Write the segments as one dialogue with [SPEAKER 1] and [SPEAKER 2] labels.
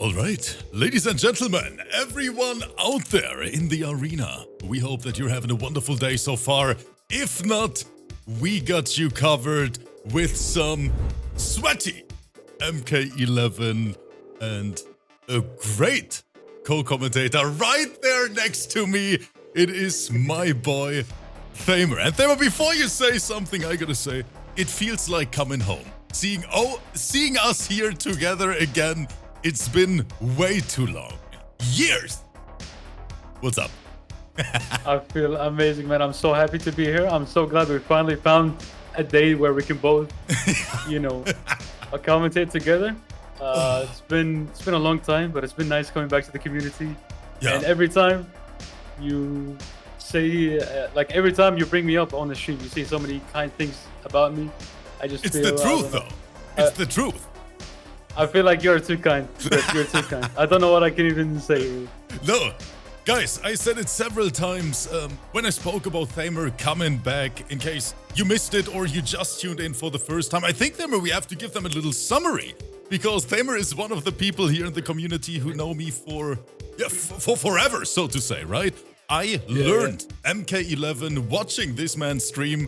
[SPEAKER 1] Alright, ladies and gentlemen, everyone out there in the arena, we hope that you're having a wonderful day so far. If not, we got you covered with some sweaty MK11 and a great co-commentator right there next to me. It is my boy, Thamer. And Thamer, before you say something, I gotta say, it feels like coming home. Seeing us here together again. It's been way too long. Years! What's up?
[SPEAKER 2] I feel amazing, man. I'm so happy to be here. I'm so glad we finally found a day where we can both, commentate together. It's been a long time, but it's been nice coming back to the community.
[SPEAKER 1] Yeah.
[SPEAKER 2] And every time you say, every time you bring me up on the stream, you say so many kind things about me. I just
[SPEAKER 1] It's
[SPEAKER 2] feel,
[SPEAKER 1] the truth, though. It's the truth.
[SPEAKER 2] I feel like you're too kind. You're too kind. I don't know what I can even say.
[SPEAKER 1] No, guys, I said it several times when I spoke about Thamer coming back, in case you missed it or you just tuned in for the first time. I think, Thamer, we have to give them a little summary, because Thamer is one of the people here in the community who know me for forever, so to say, right? I learned MK11 watching this man stream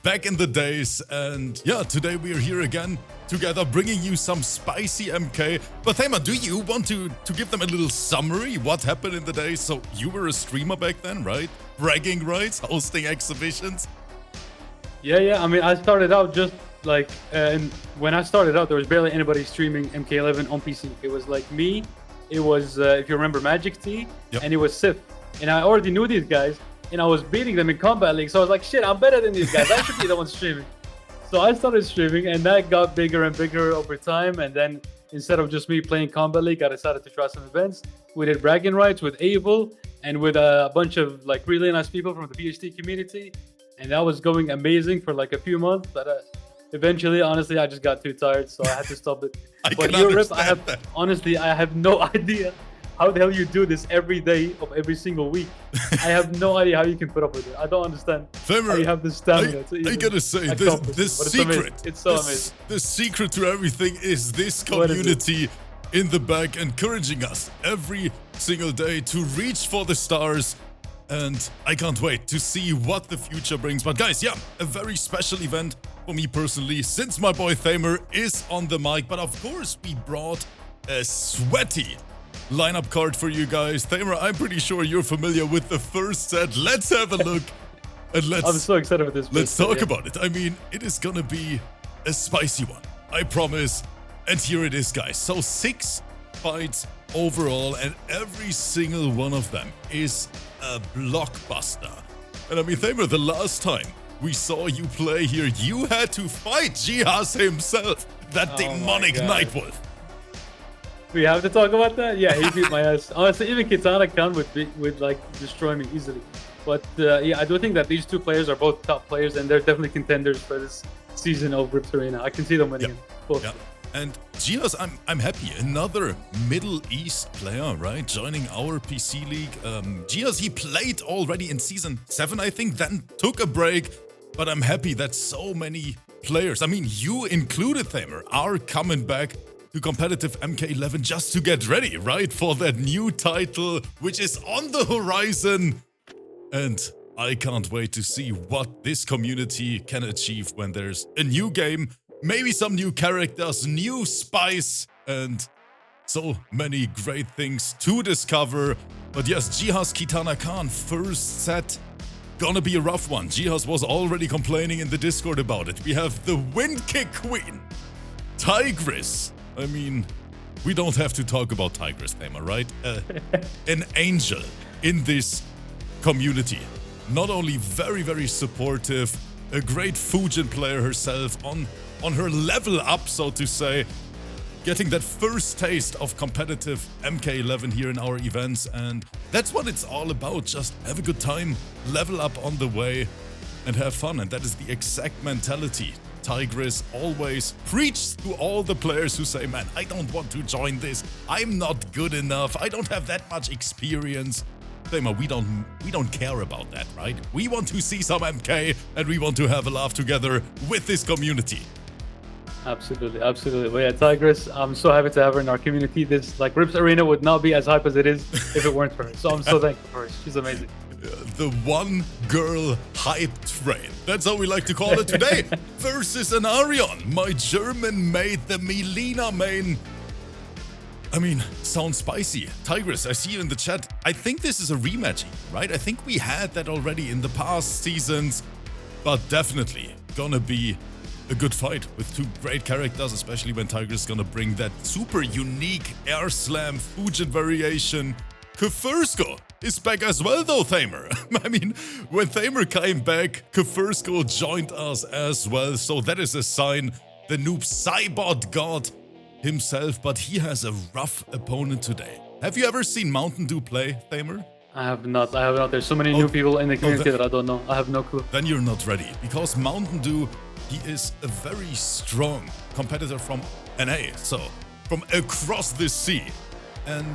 [SPEAKER 1] back in the days, and yeah, today we are here again together bringing you some spicy MK. But Thamer, do you want to give them a little summary what happened in the days? So you were a streamer back then, right? Bragging rights, hosting exhibitions.
[SPEAKER 2] Yeah. I mean, I started out just like, and when I started out, there was barely anybody streaming MK11 on PC. It was like me, it was, if you remember, Magic T, and it was Sith. And I already knew these guys, and I was beating them in Combat League. So I was like, shit, I'm better than these guys. I should be the one streaming. So I started streaming, and that got bigger and bigger over time. And then instead of just me playing Combat League, I decided to try some events. We did bragging rights with Abel and with a bunch of like really nice people from the PhD community. And that was going amazing for like a few months. But eventually, honestly, I just got too tired, so I had to stop it.
[SPEAKER 1] But Europe,
[SPEAKER 2] honestly, I have no idea how the hell you do this every day of every single week. I have no idea how you can put up with it. I don't understand
[SPEAKER 1] Thamer,
[SPEAKER 2] how you have the stamina.
[SPEAKER 1] I gotta say, the secret,
[SPEAKER 2] it's so amazing.
[SPEAKER 1] The secret to everything is this community in the back encouraging us every single day to reach for the stars. And I can't wait to see what the future brings. But guys, yeah, a very special event for me personally, since my boy Thamer is on the mic. But of course, we brought a sweaty lineup card for you guys. Thamer, I'm pretty sure you're familiar with the first set. Let's have a look. And
[SPEAKER 2] I'm so excited for this.
[SPEAKER 1] Let's talk about it. I mean, it is gonna be a spicy one, I promise. And here it is, guys. So 6 fights overall, and every single one of them is a blockbuster. And I mean, Thamer, the last time we saw you play here, you had to fight JEHAZ himself, that demonic Nightwolf.
[SPEAKER 2] We have to talk about that? Yeah, he beat my ass. Honestly, even KITANAKAHN would like destroy me easily. But yeah, I do think that these two players are both top players, and they're definitely contenders for this season of Rips Arena. I can see them winning both.
[SPEAKER 1] Yeah. And JEHAZ, I'm happy. Another Middle East player, right? Joining our PC league. JEHAZ, he played already in Season 7, I think, then took a break. But I'm happy that so many players, I mean, you included, Thamer, are coming back to competitive MK11 just to get ready, right? For that new title, which is on the horizon. And I can't wait to see what this community can achieve when there's a new game, maybe some new characters, new spice, and so many great things to discover. But yes, JEHAZ KITANAKAHN first set, gonna be a rough one. JEHAZ was already complaining in the Discord about it. We have the Wind Kick Queen, TYGRESS. I mean, we don't have to talk about TYGRESS, Thamer, right? An angel in this community. Not only very, very supportive, a great Fujin player herself on her level up, so to say, getting that first taste of competitive MK11 here in our events. And that's what it's all about. Just have a good time, level up on the way, and have fun. And that is the exact mentality TYGRESS always preaches to all the players who say, man, I don't want to join this. I'm not good enough. I don't have that much experience. Thamer, we don't care about that, right? We want to see some MK, and we want to have a laugh together with this community.
[SPEAKER 2] Absolutely, absolutely. But yeah, Tigress, I'm so happy to have her in our community. This like Rips Arena would not be as hype as it is if it weren't for her. So I'm so thankful for her. She's amazing.
[SPEAKER 1] The one girl hype train. That's how we like to call it today. Versus AENARION, my German mate, the Melina main. I mean, sounds spicy. Tigress, I see you in the chat. I think this is a rematch, right? I think we had that already in the past seasons, but definitely gonna be a good fight with two great characters, especially when Tigress is gonna bring that super unique air slam Fujin variation. KEFIRSKO is back as well though, Thamer. I mean, when Thamer came back, KEFIRSKO joined us as well, so that is a sign. The noob Cybot god himself, but he has a rough opponent today. Have you ever seen Mountain Dew play, Thamer?
[SPEAKER 2] I have not. There's so many new people in the community that I don't know. I have no clue.
[SPEAKER 1] Then you're not ready, because Mountain Dew, he is a very strong competitor from NA, so from across the sea. And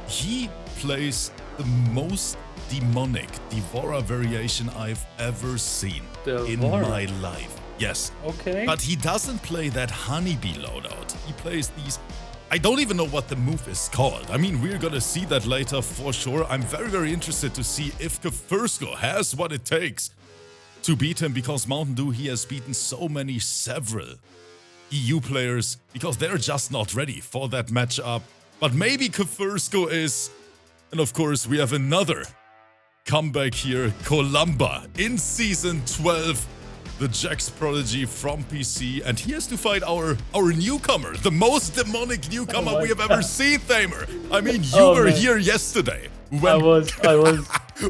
[SPEAKER 1] he plays the most demonic Devourer variation I've ever seen in my life. Yes.
[SPEAKER 2] Okay.
[SPEAKER 1] But he doesn't play that honeybee loadout. He plays these... I don't even know what the move is called. I mean, we're gonna see that later for sure. I'm very, very interested to see if KEFIRSKO has what it takes to beat him, because Mountain Dew, he has beaten several EU players because they're just not ready for that matchup. But maybe KEFIRSKO is... And of course, we have another comeback here, KOLAMBA in Season 12. The Jax prodigy from PC, and he has to fight our newcomer, the most demonic newcomer we have ever seen, Thamer. I mean, you were here yesterday. When,
[SPEAKER 2] I was.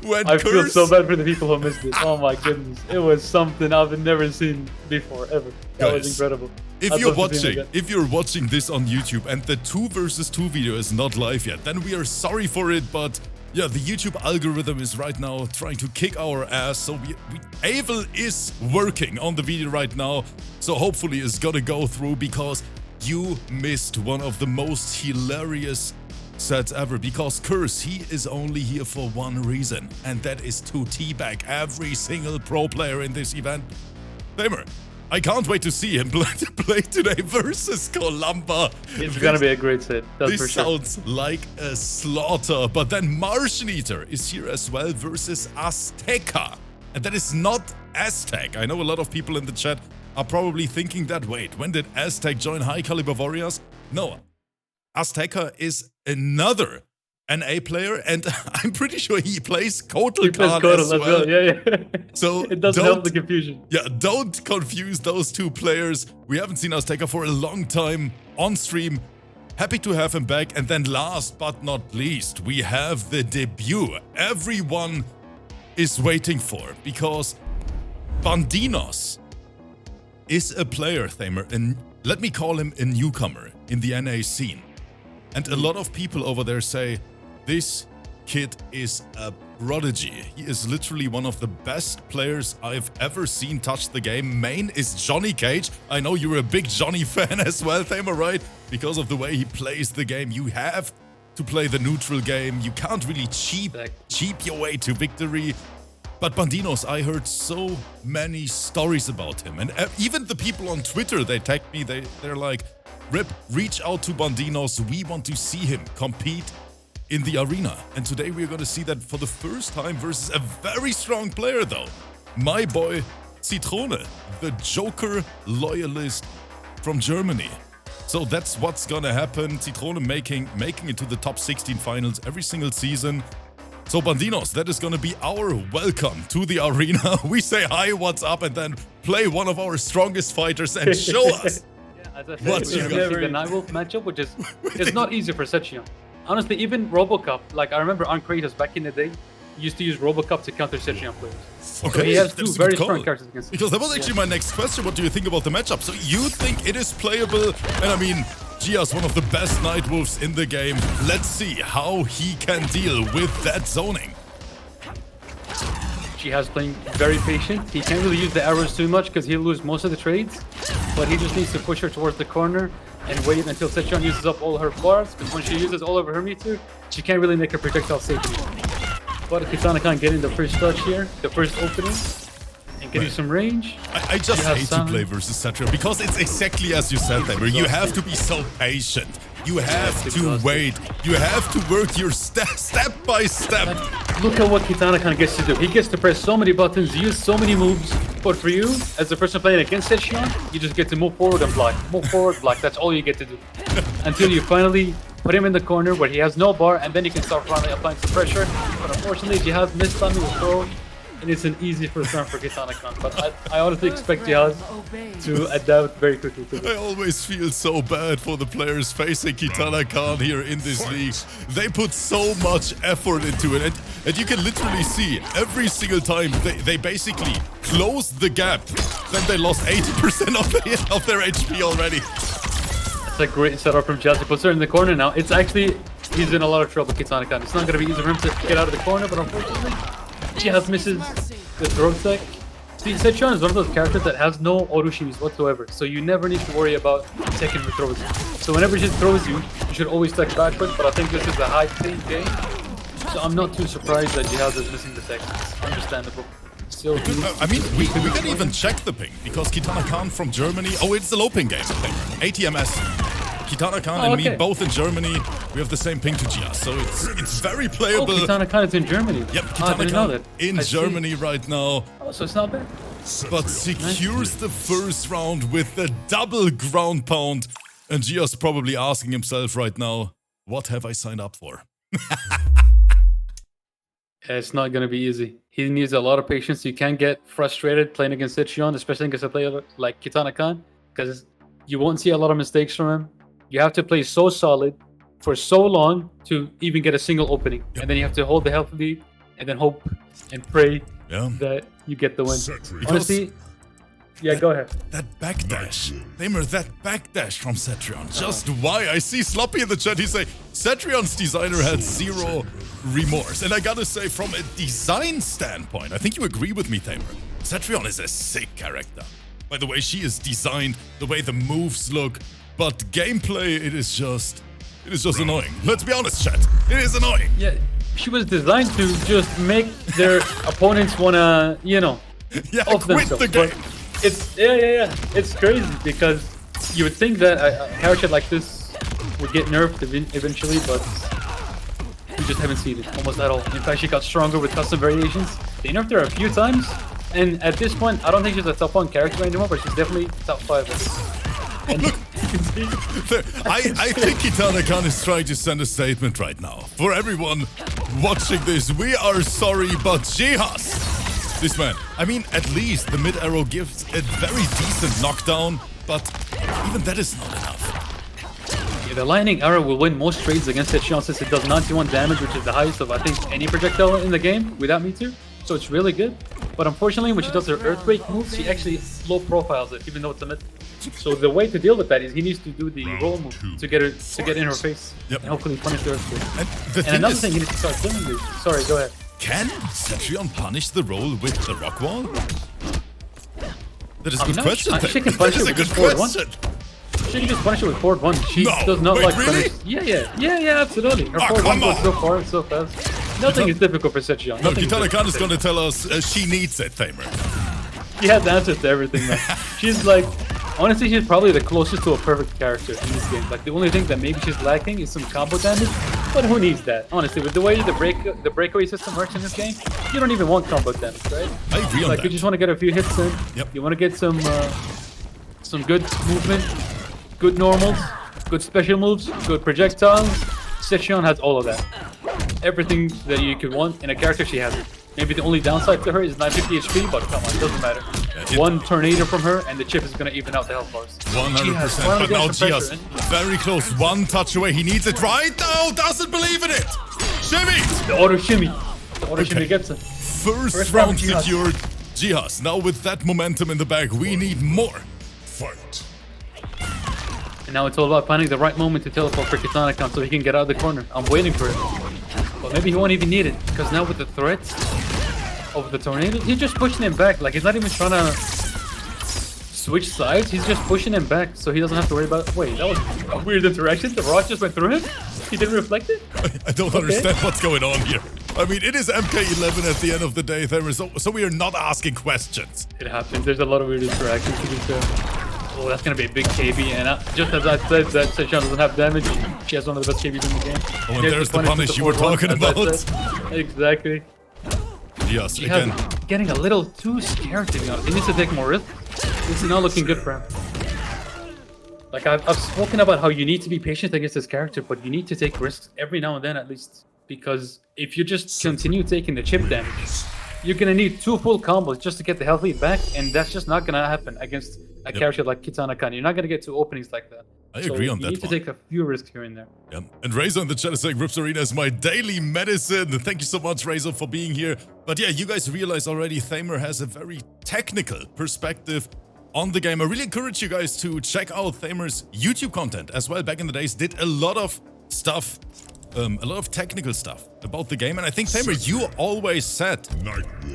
[SPEAKER 1] when
[SPEAKER 2] I feel so bad for the people who missed it. Oh my goodness, it was something I've never seen before ever. That was incredible.
[SPEAKER 1] If you're watching this on YouTube and the 2 versus 2 video is not live yet, then we are sorry for it, but yeah, the YouTube algorithm is right now trying to kick our ass, so Avel is working on the video right now, so hopefully it's gonna go through, because you missed one of the most hilarious sets ever, because Curse, he is only here for one reason, and that is to teabag every single pro player in this event. Thamer, I can't wait to see him play today versus KOLAMBA.
[SPEAKER 2] It's gonna be a great set, that's for sure.
[SPEAKER 1] This sounds like a slaughter. But then MARTIANEATER is here as well versus AZTECA. And that is not Aztec. I know a lot of people in the chat are probably thinking that, wait, when did Aztec join High Caliber Warriors? No, AZTECA is another NA player, and I'm pretty sure he plays KOTANAKAHN as well.
[SPEAKER 2] Yeah.
[SPEAKER 1] So
[SPEAKER 2] it doesn't help the confusion.
[SPEAKER 1] Yeah, don't confuse those two players. We haven't seen AZTECA for a long time on stream. Happy to have him back. And then last but not least, we have the debut everyone is waiting for, because BANDINOZ is a player, Thamer, and let me call him a newcomer in the NA scene. And a lot of people over there say, this kid is a prodigy. He is literally one of the best players I've ever seen touch the game. Main is Johnny Cage. I know you're a big Johnny fan as well, Thamer, right? Because of the way he plays the game. You have to play the neutral game. You can't really cheap your way to victory. But BANDINOZ, I heard so many stories about him. And even the people on Twitter, they tagged me. They're like, Rip, reach out to BANDINOZ. We want to see him compete in the arena. And today we're going to see that for the first time versus a very strong player though. My boy ZITRONE, the Joker loyalist from Germany. So that's what's gonna happen. ZITRONE making it to the top 16 finals every single season. So BANDINOZ, that is gonna be our welcome to the arena. We say hi, what's up, and then play one of our strongest fighters and show us.
[SPEAKER 2] As I said, we're gonna see the Nightwolf matchup, which is it's not easy for Sechion. Honestly, even RoboCop, like I remember on Kratos back in the day, used to use RoboCop to counter Sechion players.
[SPEAKER 1] Okay,
[SPEAKER 2] so he has two very strong characters against him.
[SPEAKER 1] Because that was actually my next question. What do you think about the matchup? So you think it is playable? And I mean, JEHAZ, one of the best Nightwolves in the game. Let's see how he can deal with that zoning.
[SPEAKER 2] JEHAZ playing very patient. He can't really use the arrows too much because he'll lose most of the trades. But he just needs to push her towards the corner and wait until Sechion uses up all her bars. Because when she uses all of her meter, she can't really make her projectile safe anymore. But KITANAKAHN getting the first touch here, the first opening, and get you some range.
[SPEAKER 1] I just hate to play versus Cetrion because it's exactly as you said, where you have to be so patient. You have to wait. You have to work your step by step.
[SPEAKER 2] Look at what KITANAKAHN gets to do. He gets to press so many buttons, use so many moves. But for you, as the person playing against Cetrion, you just get to move forward and block. Move forward, block. That's all you get to do. Until you finally put him in the corner where he has no bar, and then you can start finally applying some pressure. But unfortunately, JEHAZ missed on me with throw. And it's an easy first round for KITANAKAHN, but I honestly expect JEHAZ to adapt very quickly to this.
[SPEAKER 1] I always feel so bad for the players facing KITANAKAHN here in this league. They put so much effort into it, and you can literally see every single time they basically closed the gap, then they lost 80% of their HP already.
[SPEAKER 2] It's a great setup from JEHAZ. He puts her in the corner now. It's actually, he's in a lot of trouble, KITANAKAHN. It's not going to be easy for him to get out of the corner, but unfortunately, JEHAZ misses the throw tech. See, Cetrion is one of those characters that has no auto shimis whatsoever, so you never need to worry about taking the throws. So whenever she throws you, you should always tech backwards, but I think this is a high-paying game, so I'm not too surprised that JEHAZ is missing the tech. It's understandable. Still,
[SPEAKER 1] I mean, we can even check the ping, because KITANAKAHN from Germany... Oh, it's the low ping game. ATMS. KITANAKAHN and me, both in Germany, we have the same ping to JEHAZ, so it's very playable.
[SPEAKER 2] Oh, KITANAKAHN is in Germany.
[SPEAKER 1] Yep,
[SPEAKER 2] KITANAKAHN
[SPEAKER 1] in Germany right now.
[SPEAKER 2] Oh, so it's not bad.
[SPEAKER 1] But secures the first round with a double ground pound. And JEHAZ probably asking himself right now, what have I signed up for?
[SPEAKER 2] It's not going to be easy. He needs a lot of patience. You can't get frustrated playing against Cetrion, especially against a player like KITANAKAHN, because you won't see a lot of mistakes from him. You have to play so solid for so long to even get a single opening. Yep. And then you have to hold the health lead and then hope and pray that you get the win. Honestly, go ahead.
[SPEAKER 1] That backdash. Namer, that backdash from Cetrion. Just why? I see Sloppy in the chat. He say, Cetrion's designer had zero remorse. And I gotta say, from a design standpoint, I think you agree with me, Tamer. Cetrion is a sick character. By the way she is designed, the way the moves look. But gameplay, it is just annoying. Let's be honest, chat. It is annoying.
[SPEAKER 2] Yeah, she was designed to just make their opponents wanna, off
[SPEAKER 1] quit
[SPEAKER 2] themselves.
[SPEAKER 1] the game.
[SPEAKER 2] But it's It's crazy because you would think that a character like this would get nerfed eventually, but we just haven't seen it almost at all. In fact, she got stronger with custom variations. They nerfed her a few times, and at this point, I don't think she's a top 1 character anymore, but she's definitely top 5. And
[SPEAKER 1] look, I think KITANAKAHN is trying to send a statement right now. For everyone watching this, we are sorry, but JEHAZ, this man, I mean, at least the mid arrow gives a very decent knockdown, but even that is not enough.
[SPEAKER 2] Yeah, the lightning arrow will win most trades against Cetrion since it does 91 damage, which is the highest of, I think, any projectile in the game without meter. So it's really good. But unfortunately, when she does her earthquake moves, she actually low profiles it, even though it's a mid. So the way to deal with that is he needs to do the roll move to get in her face and hopefully punish the earthquake. And another thing he needs to start doing is, sorry, go ahead.
[SPEAKER 1] Can Cetrion punish the roll with the rock wall? That is a good question.
[SPEAKER 2] She can punish it with forward 1. She can just punish it with forward 1. She does not like
[SPEAKER 1] really?
[SPEAKER 2] punish. Yeah, absolutely. Her forward 1 goes so far and so fast. Nothing is difficult for Cetrion.
[SPEAKER 1] No, KITANAKAHN is going to tell us she needs it, Tamer.
[SPEAKER 2] She has answers to everything, man. She's like, honestly, she's probably the closest to a perfect character in this game. Like, the only thing that maybe she's lacking is some combo damage, but who needs that? Honestly, with the way the breakaway system works in this game, you don't even want combo damage, right?
[SPEAKER 1] I agree on that.
[SPEAKER 2] You just want to get a few hits in. You want to get some good movement, good normals, good special moves, good projectiles. Cetrion has all of that. Everything that you could want in a character, she has it. Maybe the only downside to her is 950 HP, but come on, it doesn't matter. One tornado from her, and the chip is going to even out the health bars.
[SPEAKER 1] 100%, but now JEHAZ very close, one touch away. He needs it right now, doesn't believe in it. Shimmy!
[SPEAKER 2] The auto shimmy. The auto shimmy gets it.
[SPEAKER 1] First round secured. JEHAZ, now with that momentum in the bag, we need more. Fight.
[SPEAKER 2] And now it's all about finding the right moment to teleport for KITANAKAHN so he can get out of the corner. I'm waiting for it. But maybe he won't even need it, because now with the threats of the tornado, he's just pushing him back. Like, he's not even trying to switch sides. He's just pushing him back so he doesn't have to worry about it. Wait, that was a weird interaction. The rock just went through him? He didn't reflect it?
[SPEAKER 1] I don't understand what's going on here. I mean, it is MK11 at the end of the day, so we are not asking questions.
[SPEAKER 2] It happens. There's a lot of weird interactions to be fair. Oh, that's gonna be a big KB, and just as I said that Sejan doesn't have damage, she has one of the best KBs in the game.
[SPEAKER 1] Oh, and there's the punish you were talking about.
[SPEAKER 2] Exactly.
[SPEAKER 1] Yes, again.
[SPEAKER 2] Getting a little too scared, to be honest. He needs to take more risk. This is not looking good for him. Like, I've spoken about how you need to be patient against this character, but you need to take risks every now and then at least. Because if you just continue taking the chip damage, you're going to need 2 full combos just to get the health lead back, and that's just not going to happen against a character like KITANAKAHN. You're not going to get 2 openings like that.
[SPEAKER 1] I agree on that.
[SPEAKER 2] You need to take a few risks here and there.
[SPEAKER 1] Yeah. And Razor in the chat is saying, Rips Arena is my daily medicine. Thank you so much, Razor, for being here. But yeah, you guys realize already Thamer has a very technical perspective on the game. I really encourage you guys to check out Thamer's YouTube content as well. Back in the days, did a lot of stuff, a lot of technical stuff about the game. And I think, Thamer, you always said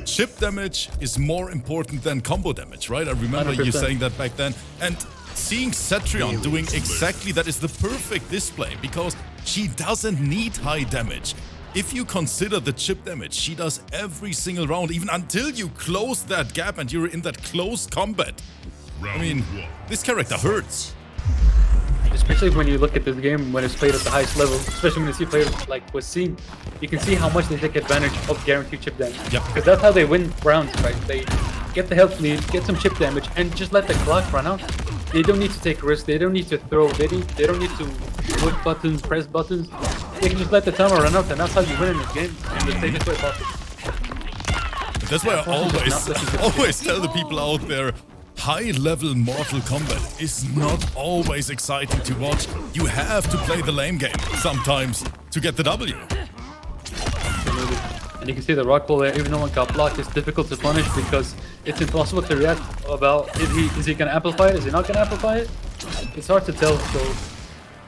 [SPEAKER 1] chip damage is more important than combo damage, right? I remember
[SPEAKER 2] 100%.
[SPEAKER 1] you saying that back then. And seeing ZITRONE doing exactly that is the perfect display, because she doesn't need high damage. If you consider the chip damage she does every single round, even until you close that gap and you're in that close combat. I mean, this character hurts.
[SPEAKER 2] Especially when you look at this game when it's played at the highest level, especially when you see players like Wasim, you can see how much they take advantage of guaranteed chip damage.
[SPEAKER 1] Yep.
[SPEAKER 2] Because that's how they win rounds, right? They get the health lead, get some chip damage, and just let the clock run out. They don't need to take risks, they don't need to throw, they don't need to push buttons, press buttons. They can just let the timer run out, and that's how you win in this game, and the safest way possible.
[SPEAKER 1] That's why I always tell the people out there, high-level Mortal Kombat is not always exciting to watch. You have to play the lame game sometimes to get the W.
[SPEAKER 2] Absolutely. And you can see the rock wall there, even though one got blocked, it's difficult to punish because it's impossible to react about is he gonna amplify it, is he not gonna amplify it? It's hard to tell, so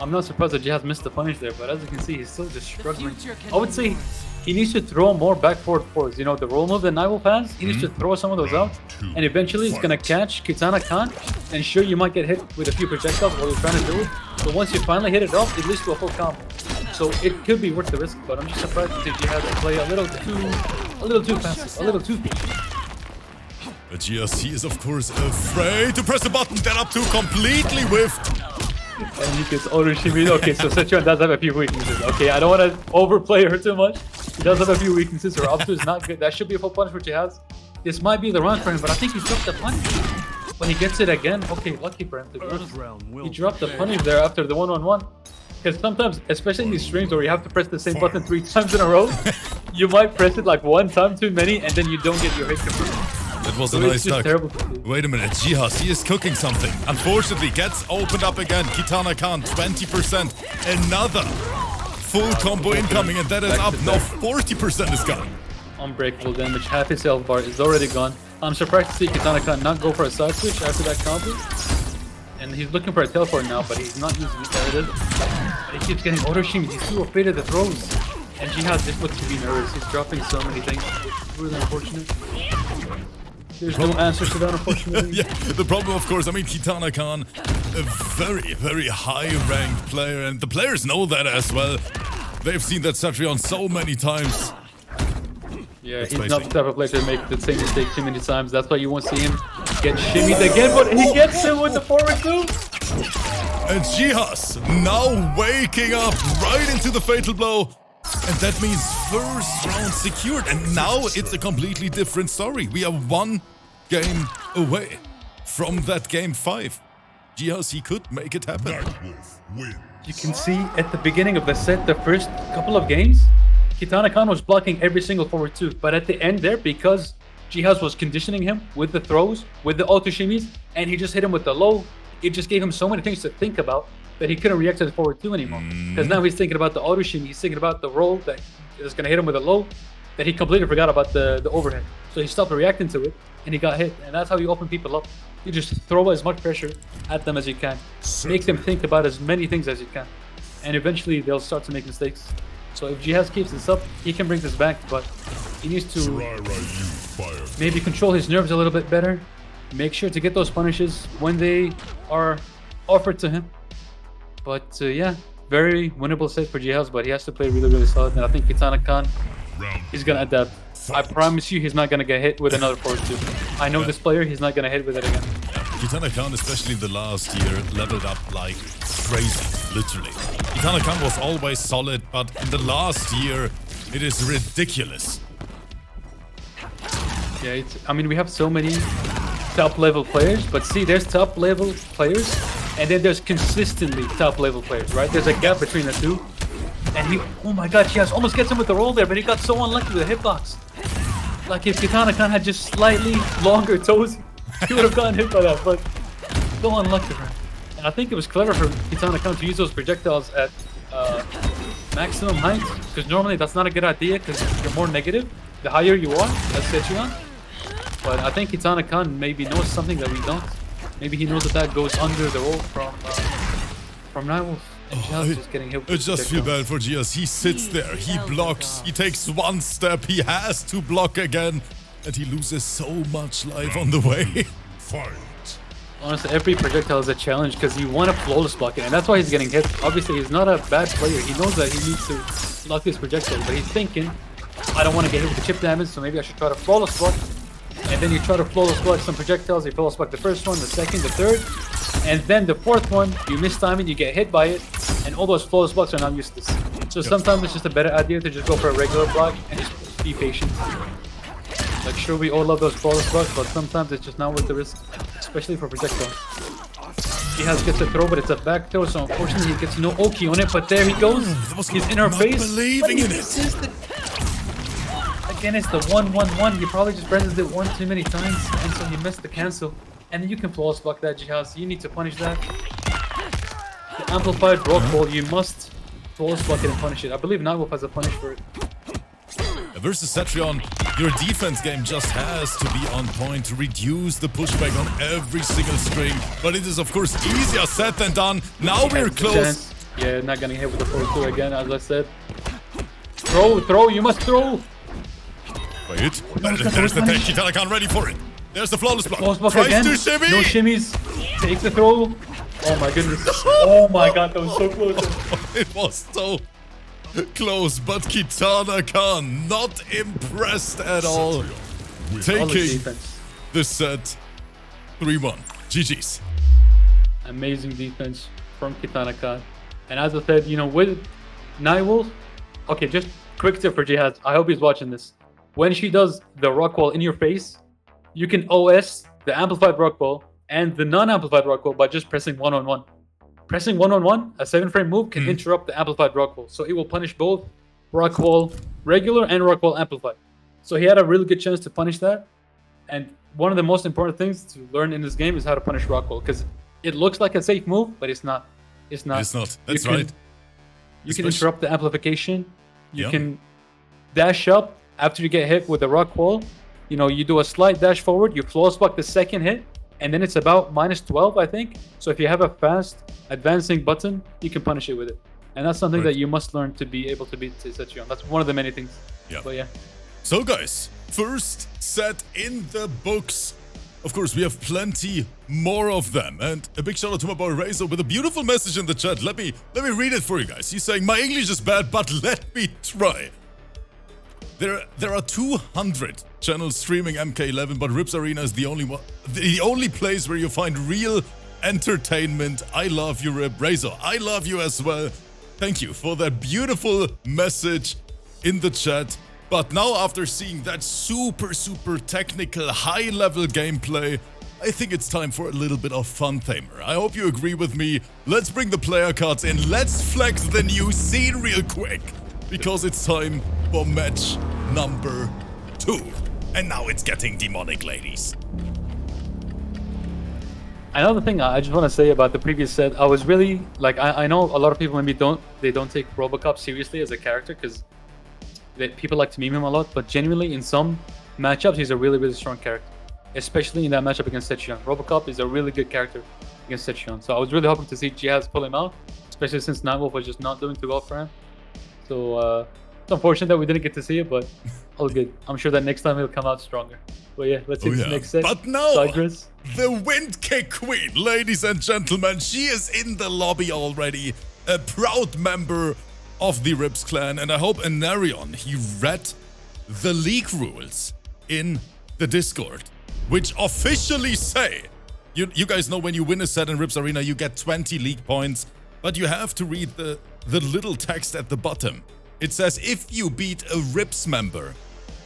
[SPEAKER 2] I'm not surprised that JEHAZ missed the punish there, but as you can see, he's still just struggling. I would say he needs to throw more back forward fours. You know, the roll move that Nightwolf has, he needs to throw some of those out, and eventually he's gonna catch KITANAKAHN, and sure, you might get hit with a few projectiles while you're trying to do it, but once you finally hit it off, it leads to a full combo. So it could be worth the risk, but I'm just surprised to see JEHAZ play a little too passive, a little too patient.
[SPEAKER 1] But GSC is of course afraid to press the button, that up two completely whiffed.
[SPEAKER 2] And he gets auto shimmy. Okay, so ZITRONE does have a few weaknesses. Okay, I don't want to overplay her too much. He does have a few weaknesses. Her up two is not good. That should be a full punish for JEHAZ. This might be the round for him, but I think he dropped the punish. When he gets it again, okay, lucky for him. He dropped the punish there after the 1-on-1. Because sometimes, especially in these streams where you have to press the same button 3 times in a row, you might press it like 1 time too many, and then you don't get your hit confirmed.
[SPEAKER 1] That was
[SPEAKER 2] So
[SPEAKER 1] a nice duck. Wait a minute, JEHAZ, he is cooking something. Unfortunately, gets opened up again. KITANAKAHN, 20%. Another full combo incoming, and that is up. Now 40% is gone.
[SPEAKER 2] Unbreakable damage. Half his health bar is already gone. I'm surprised to see KITANAKAHN not go for a side switch after that combo. And he's looking for a teleport now, but he's not using it. There it is. But he keeps getting auto shimmy. He's too afraid of the throws. And JEHAZ just looks to be nervous. He's dropping so many things. It's really unfortunate. There's no answer to that, unfortunately.
[SPEAKER 1] Yeah, the problem, of course, I mean, KITANAKAHN, a very, very high-ranked player, and the players know that as well. They've seen that ZITRONE so many times.
[SPEAKER 2] Yeah, he's not the type of player to make the same mistake too many times. That's why you won't see him get shimmied again, but he gets him with the forward two.
[SPEAKER 1] And JEHAZ now waking up right into the fatal blow. And that means first round secured. And now it's a completely different story. We are 1 game away from that game 5. JEHAZ, he could make it happen.
[SPEAKER 2] You can see at the beginning of the set, the first couple of games, KITANAKAHN was blocking every single forward two. But at the end there, because JEHAZ was conditioning him with the throws, with the auto shimmies, and he just hit him with the low, it just gave him so many things to think about that he couldn't react to the forward two anymore. Because now he's thinking about the auto shimmy, he's thinking about the roll that is going to hit him with a low, that he completely forgot about the overhead. So he stopped reacting to it, and he got hit. And that's how you open people up. You just throw as much pressure at them as you can. Make them think about as many things as you can. And eventually they'll start to make mistakes. So if JEHAZ keeps this up, he can bring this back, but he needs to maybe control his nerves a little bit better. Make sure to get those punishes when they are offered to him. But yeah, very winnable set for JEHAZ, but he has to play really, really solid. And I think KITANAKAHN he's gonna adapt. I promise you, he's not gonna get hit with another forward 2. I know this player, he's not gonna hit with it again.
[SPEAKER 1] KITANAKAHN, especially in the last year, leveled up like crazy, literally. KITANAKAHN was always solid, but in the last year, it is ridiculous.
[SPEAKER 2] Yeah, I mean, we have so many top-level players, but see, there's top-level players, and then there's consistently top-level players, right? There's a gap between the two. And he, oh my god, JEHAZ almost gets him with the roll there, but he got so unlucky with the hitbox. Like, if KITANAKAHN had just slightly longer toes, he would have gotten hit by that, but so unlucky for him. And I think it was clever for KITANAKAHN to use those projectiles at maximum height, because normally that's not a good idea, because you're more negative the higher you are, as ZITRONE. But I think KITANAKAHN maybe knows something that we don't. Maybe he knows that that goes under the roll from Nightwolf. And JEHAZ just getting hit with
[SPEAKER 1] I just feel bad for JEHAZ. He sits there, he blocks, he takes one step, he has to block again, and he loses so much life on the way.
[SPEAKER 2] Honestly, every projectile is a challenge because you want to flawless block it, and that's why he's getting hit. Obviously, he's not a bad player. He knows that he needs to block this projectile, but he's thinking, I don't want to get hit with the chip damage, so maybe I should try to flawless block. And then you try to flawless block some projectiles. You flawless block the first one, the second, the third, and then the fourth one, you miss timing, you get hit by it, and all those flawless blocks are now useless. So sometimes it's just a better idea to just go for a regular block and just be patient. Like, sure, we all love those flawless blocks, but sometimes it's just not worth the risk, especially for projectiles. JEHAZ gets a throw, but it's a back throw, so unfortunately he gets no Oki on it, but there he goes. He's in our face.
[SPEAKER 1] Believing in it.
[SPEAKER 2] Again, it's the 1-1-1. He probably just presses it one too many times, and so he missed the cancel. And you can flawless block that, JEHAZ. You need to punish that. The amplified rock ball, you must flawless block it and punish it. I believe Nightwolf has a punish for it.
[SPEAKER 1] Versus ZITRONE, your defense game just has to be on point to reduce the pushback on every single string. But it is, of course, easier said than done. Now we're close.
[SPEAKER 2] Yeah, not getting hit with the forward 2 again, as I said. Throw, you must throw.
[SPEAKER 1] Wait, there's the tech. KITANAKAHN ready for it. There's the flawless block.
[SPEAKER 2] Flawless block
[SPEAKER 1] Tries
[SPEAKER 2] again.
[SPEAKER 1] to shimmy.
[SPEAKER 2] No shimmies. Take the throw. Oh my goodness. Oh my god, that was so close.
[SPEAKER 1] It was so close, but KITANAKAHN not impressed at all. Taking the set 3-1. GG's.
[SPEAKER 2] Amazing defense from KITANAKAHN. And as I said, you know, with Nightwolf, okay, just quick tip for JEHAZ. I hope he's watching this. When she does the rock wall in your face, you can OS the amplified rock wall and the non-amplified rock wall by just pressing 1-on-1. Pressing 1-on-1, a 7-frame move, can interrupt the amplified rock wall. So it will punish both rock wall regular and rock wall amplified. So he had a really good chance to punish that. And one of the most important things to learn in this game is how to punish rock wall, because it looks like a safe move, but it's not. It's not.
[SPEAKER 1] It's not. That's right.
[SPEAKER 2] You can interrupt the amplification. You can dash up after you get hit with the rock wall. You know, you do a slight dash forward, you flawless block the second hit, and then it's about -12, I think. So if you have a fast advancing button, you can punish it with it. And that's something that you must learn to be able to beat ZITRONE. That's one of the many things.
[SPEAKER 1] Yeah.
[SPEAKER 2] But yeah.
[SPEAKER 1] So guys, first set in the books. Of course, we have plenty more of them. And a big shout out to my boy Razor with a beautiful message in the chat. Let me read it for you guys. He's saying, my English is bad, but let me try. There are 200 channels streaming MK11, but Rips Arena is the only place where you find real entertainment. I love you, Rip. Razor, I love you as well. Thank you for that beautiful message in the chat. But now, after seeing that super technical, high-level gameplay, I think it's time for a little bit of fun, Thamer. I hope you agree with me. Let's bring the player cards in. Let's flex the new scene real quick, because it's time for match number 2. And now it's getting demonic, ladies.
[SPEAKER 2] Another thing I just want to say about the previous set, I was really, like, I know a lot of people maybe don't take Robocop seriously as a character, because people like to meme him a lot, but genuinely in some matchups, he's a really strong character. Especially in that matchup against ZITRONE. Robocop is a really good character against ZITRONE. So I was really hoping to see JEHAZ pull him out, especially since Nightwolf was just not doing too well for him. So it's unfortunate that we didn't get to see it, but all good. I'm sure that next time he'll come out stronger. But yeah, let's see the next set.
[SPEAKER 1] But now,
[SPEAKER 2] TYGRESS.
[SPEAKER 1] The Wind Kick Queen, ladies and gentlemen, she is in the lobby already. A proud member of the Rips clan, and I hope AENARION, he read the league rules in the Discord, which officially say, you guys know when you win a set in Rips Arena, you get 20 league points, but you have to read the little text at the bottom. It says, if you beat a Rips member,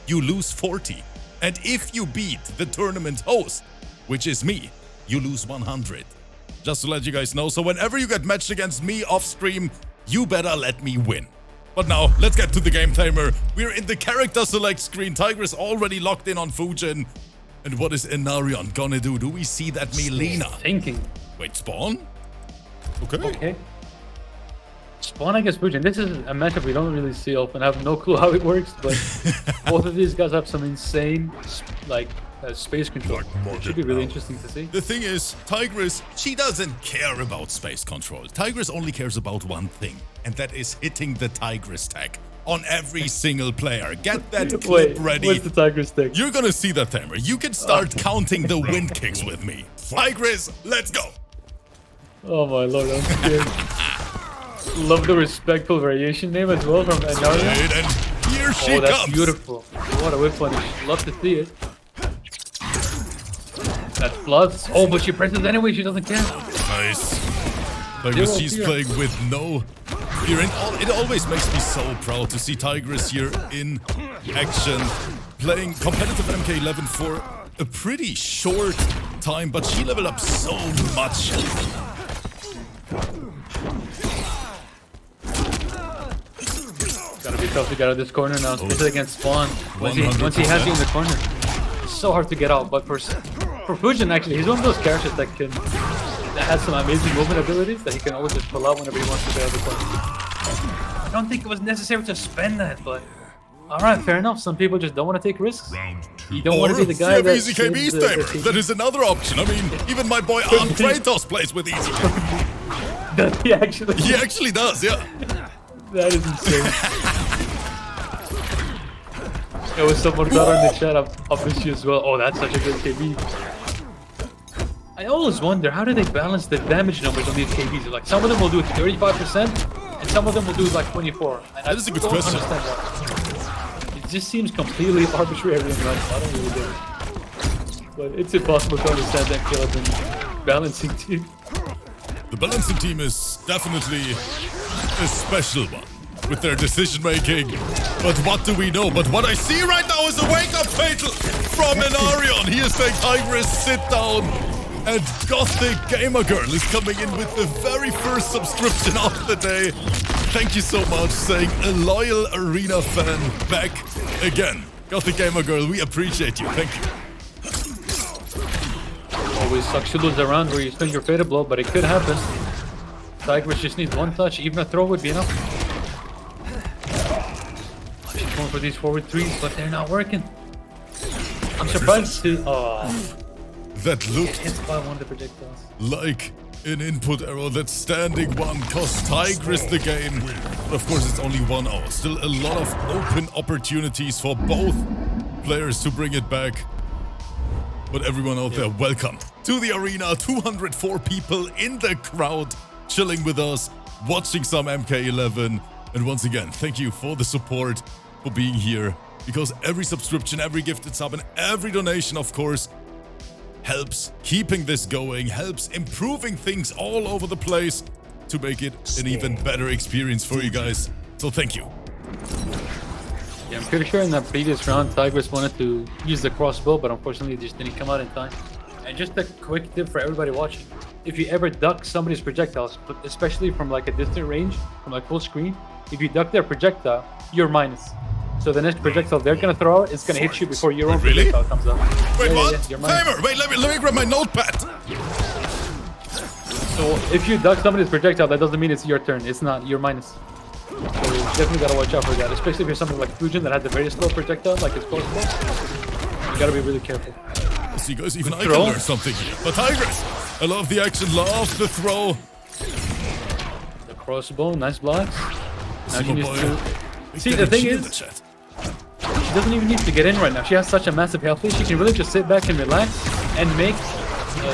[SPEAKER 1] you lose 40. And if you beat the tournament host, which is me, you lose 100. Just to let you guys know. So whenever you get matched against me off stream, you better let me win. But now, let's get to the game, Tamer. We're in the character select screen. TYGRESS already locked in on Fujin. And what is AENARION gonna do? Do we see that Melina?
[SPEAKER 2] Thinking.
[SPEAKER 1] Wait, Spawn? Okay.
[SPEAKER 2] Okay. Spawn against Fujin. This is a matchup we don't really see often. I have no clue how it works, but both of these guys have some insane, like, space control. It should be really interesting to see.
[SPEAKER 1] The thing is, TYGRESS, she doesn't care about space control. TYGRESS only cares about one thing, and that is hitting the TYGRESS tag on every single player. Get that clip ready.
[SPEAKER 2] What's the TYGRESS tag?
[SPEAKER 1] You're gonna see that, Tamer. You can start counting the wind kicks with me. TYGRESS, let's go.
[SPEAKER 2] Oh my lord, I'm scared. Love the respectful variation name as well from AENARION.
[SPEAKER 1] And here she comes.
[SPEAKER 2] That's beautiful. What a whip punish. Love to see it. That's blood. Oh, but she presses anyway. She doesn't care.
[SPEAKER 1] Nice. TYGRESS, she's playing with no fear. And it always makes me so proud to see TYGRESS here in action, playing competitive MK11 for a pretty short time, but she leveled up so much.
[SPEAKER 2] Gotta be tough to get out of this corner now, especially against Spawn. Once he has you in the corner, it's so hard to get out. But for Fujin, actually, he's one of those characters that has some amazing movement abilities that he can always just pull out whenever he wants to get out of the corner. I don't think it was necessary to spend that, but alright, fair enough. Some people just don't want to take risks. You don't want to be the guy that
[SPEAKER 1] easy KB's Tamer. That is another option. I mean, even my boy Kratos plays with easy.
[SPEAKER 2] Does he actually?
[SPEAKER 1] He actually does, yeah.
[SPEAKER 2] That is insane. There was someone got on the chat of this as well. Oh, that's such a good KB. I always wonder, how do they balance the damage numbers on these KBs? Like, some of them will do 35%, and some of them will do like 24. And
[SPEAKER 1] that is a good question.
[SPEAKER 2] It just seems completely arbitrary and random. I don't really get it. But it's impossible to understand that kind of balancing team.
[SPEAKER 1] The balancing team is definitely a special one with their decision making. But what do we know? But what I see right now is a wake up fatal from AENARION. He is saying, TYGRESS, sit down. And Gothic Gamer Girl is coming in with the very first subscription of the day. Thank you so much, saying a loyal arena fan back again. Gothic Gamer Girl, we appreciate you. Thank you.
[SPEAKER 2] Always sucks to lose a round where you spend your fatal blow, but it could happen. TYGRESS just needs one touch, even a throw would be enough. She's going for these forward threes, but they're not working. I'm surprised to...
[SPEAKER 1] That looked
[SPEAKER 2] hit by one of the projectiles.
[SPEAKER 1] Like an input error. That standing one cost TYGRESS the game. But of course, it's only 1 hour. Still a lot of open opportunities for both players to bring it back. But everyone out there, welcome to the arena. 204 people in the crowd, chilling with us, watching some MK11. And once again, thank you for the support, for being here. Because every subscription, every gifted sub, and every donation, of course, helps keeping this going, helps improving things all over the place to make it an even better experience for you guys. So thank you.
[SPEAKER 2] Yeah, I'm pretty sure in that previous round, TYGRESS wanted to use the crossbow, but unfortunately it just didn't come out in time. And just a quick tip for everybody watching. If you ever duck somebody's projectiles, but especially from like a distant range, from like full screen, if you duck their projectile, you're minus. So the next projectile they're gonna throw out is gonna hit you before your own projectile comes up.
[SPEAKER 1] Wait, what? Tamer, wait, let me grab my notepad.
[SPEAKER 2] So if you duck somebody's projectile, that doesn't mean it's your turn. It's not. You're minus. So you definitely gotta watch out for that, especially if you're something like Fujin that has a very slow projectile, like his crossbow. You gotta be really careful.
[SPEAKER 1] See, guys, even I can learn something here. But TYGRESS, I love the action, love the throw.
[SPEAKER 2] The crossbow, nice blocks. Now she needs to... See, the thing is, she doesn't even need to get in right now. She has such a massive health lead. She can really just sit back and relax and make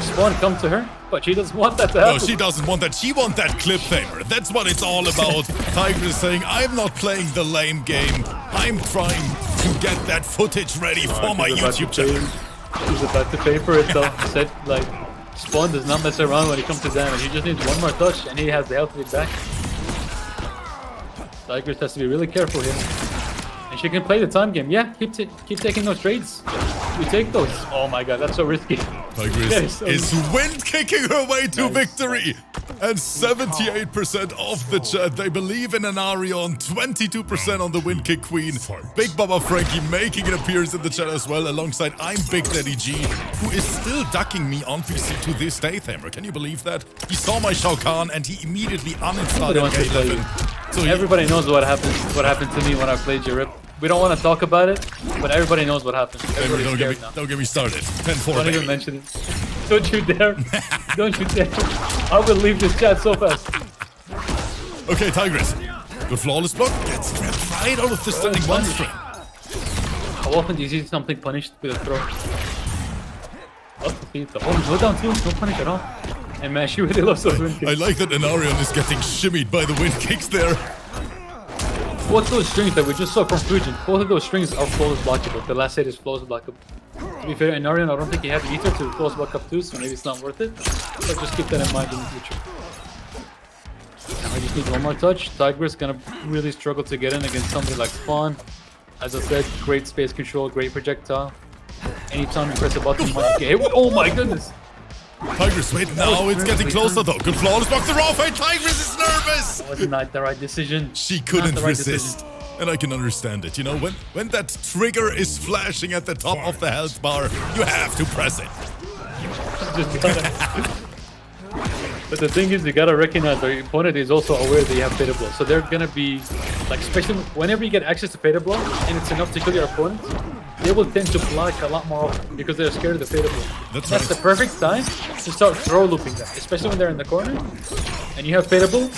[SPEAKER 2] Spawn come to her. But she doesn't want that to happen.
[SPEAKER 1] No, she doesn't want that. She wants that clip, Tamer. That's what it's all about. TYGRESS saying, I'm not playing the lame game. I'm trying to get that footage ready for my YouTube channel.
[SPEAKER 2] He's about to pay for it though. Said like Spawn does not mess around when it comes to damage. He just needs one more touch and he has the health lead back. TYGRESS has to be really careful here. And she can play the time game. Yeah, keep taking those trades. You take those. Oh my god, that's so risky.
[SPEAKER 1] TYGRESS is wind kicking her way to victory. And 78% of the chat, they believe in AENARION. 22% on the wind kick queen. Big Baba Frankie making an appearance in the chat as well, alongside I'm Big Daddy G, who is still ducking me on PC to this day, Thamer. Can you believe that? He saw my Shao Kahn and he immediately uninstalled K11.
[SPEAKER 2] So everybody knows what happened to me when I played Jirip. We don't want to talk about it, but everybody knows what happened.
[SPEAKER 1] Don't get me started. 10-4.
[SPEAKER 2] Don't even mention it. Don't you dare. Don't you dare. I will leave this chat so fast.
[SPEAKER 1] Okay, TYGRESS. The flawless block gets trapped right out of the standing one string.
[SPEAKER 2] How often do you see something punished with a throw? Oh, no down too. No punish at all. And man, she really loves those wind kicks.
[SPEAKER 1] I like that AENARION is getting shimmied by the wind kicks there.
[SPEAKER 2] Both those strings that we just saw from Fujin, both of those strings are flawless blockable. The last hit is flawless blockable. To be fair, AENARION, I don't think he had the ether to flawless block up too, so maybe it's not worth it. But just keep that in mind in the future. Now I just need one more touch. TYGRESS gonna really struggle to get in against somebody like Spawn. As I said, great space control, great projectile. Anytime you press a button, you might get hit. Oh my goodness!
[SPEAKER 1] TYGRESS, wait, now it's getting closer though. Good flawless block, the raw fade. TYGRESS is nervous!
[SPEAKER 2] That was not the right decision.
[SPEAKER 1] She couldn't resist. And I can understand it. You know, when that trigger is flashing at the top of the health bar, you have to press it.
[SPEAKER 2] But the thing is, you gotta recognize the opponent is also aware that you have Fatal Blow. So they're gonna be, like, especially whenever you get access to Fatal Blow, and it's enough to kill your opponent, they will tend to block a lot more often because they're scared of the Fatal Blow. That's the perfect time to start throw looping them, especially when they're in the corner, and you have Fatal Blow.